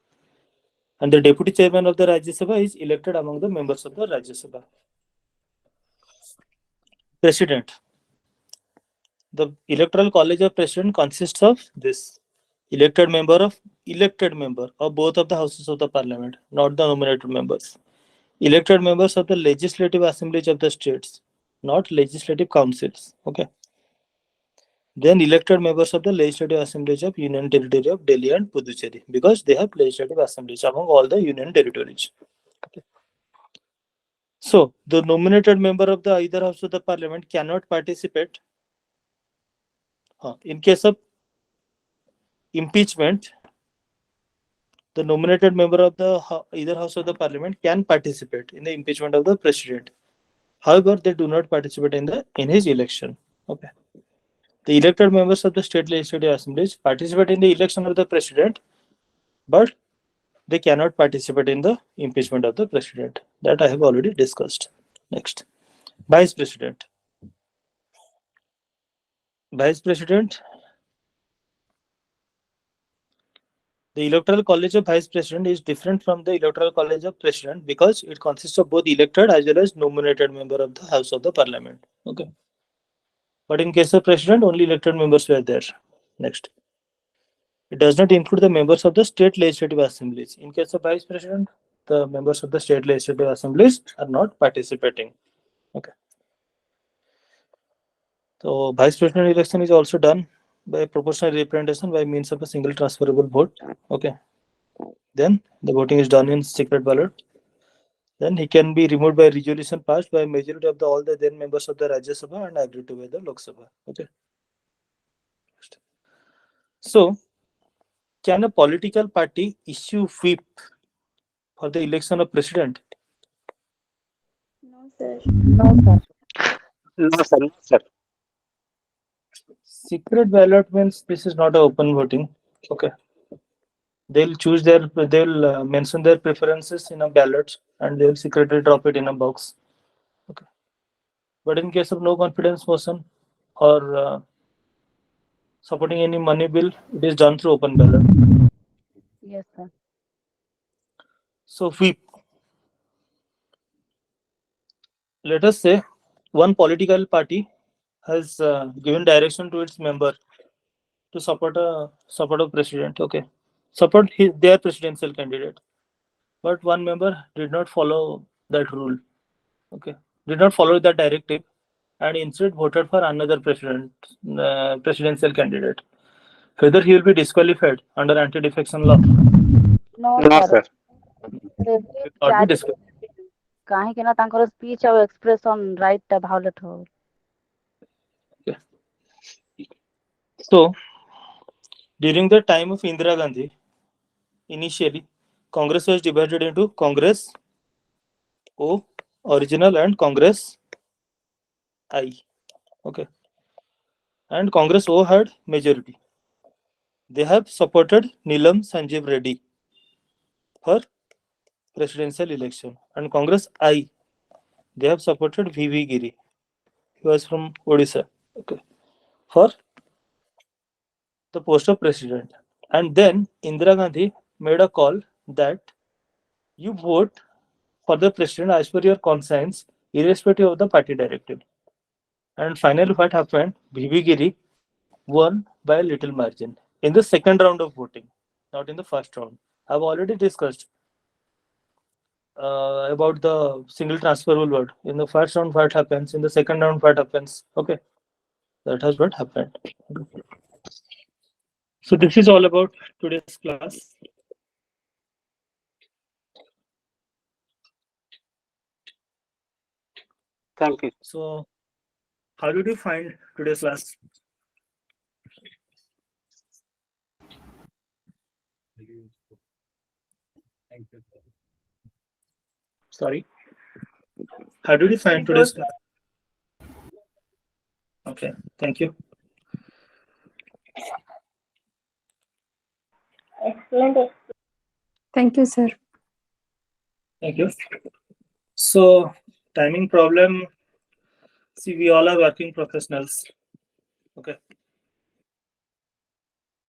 And the deputy chairman of the Rajya Sabha is elected among the members of the Rajya Sabha. President. The electoral college of president consists of this elected member of both of the houses of the parliament, not the nominated members. Elected members of the legislative assemblies of the states, not legislative councils. Okay. Then elected members of the legislative assemblies of Union Territory of Delhi and Puducherry, because they have legislative assemblies among all the union territories. Okay. So the nominated member of the either house of the parliament cannot participate. In case of impeachment, the nominated member of the either house of the parliament can participate in the impeachment of the president. However, they do not participate in his election. Okay. The elected members of the state legislative assemblies participate in the election of the president, but they cannot participate in the impeachment of the president. That I have already discussed. Next, vice president. Vice president. The electoral college of vice president is different from the electoral college of president because it consists of both elected as well as nominated member of the house of the parliament. Okay. But in case of president, only elected members were there. Next. It does not include the members of the state legislative assemblies. In case of vice president, the members of the state legislative assemblies are not participating. Okay. So vice president election is also done by proportional representation by means of a single transferable vote. Okay. Then the voting is done in secret ballot. Then he can be removed by resolution passed by majority of all the then members of the Rajya Sabha and agreed to by the Lok Sabha. Okay. So, can a political party issue whip for the election of president? No, sir. No, sir. No, sir. No, sir. Secret ballot means this is not an open voting. Okay. They'll choose they'll mention their preferences in a ballot and they'll secretly drop it in a box. Okay. But in case of no confidence motion or supporting any money bill, it is done through open ballot. Yes, sir. So whip. Let us say one political party has given direction to its member to support a president. Okay. Support their presidential candidate. But one member did not follow that rule. Okay. Did not follow that directive and instead voted for another presidential candidate. Whether he will be disqualified under anti-defection law. No, No, sir. sir. Will not be disqualified. କାହିଁକି ନା ତାଙ୍କର speech ଆଉ expression right ଟା violet ହବ। So, during the time of Indira Gandhi, initially, Congress was divided into Congress O, original, and Congress I. Okay. And Congress O had majority. They have supported Neelam Sanjeev Reddy for presidential election. And Congress I, they have supported V.V. Giri. He was from Odisha. Okay. For the post of president. And then Indira Gandhi made a call that you vote for the president as per your conscience, irrespective of the party directive. And finally, what happened? V.V. Giri won by a little margin in the second round of voting, not in the first round. I've already discussed about the single transferable vote. In the first round, what happens? In the second round, what happens? Okay, that has what happened. So this is all about today's class. Thank you. So, how did you find today's class? Thank you. Sorry. How did you find today's class? Okay, thank you. Excellent. Thank you, sir. Thank you. So, timing problem. See, we all are working professionals. Okay.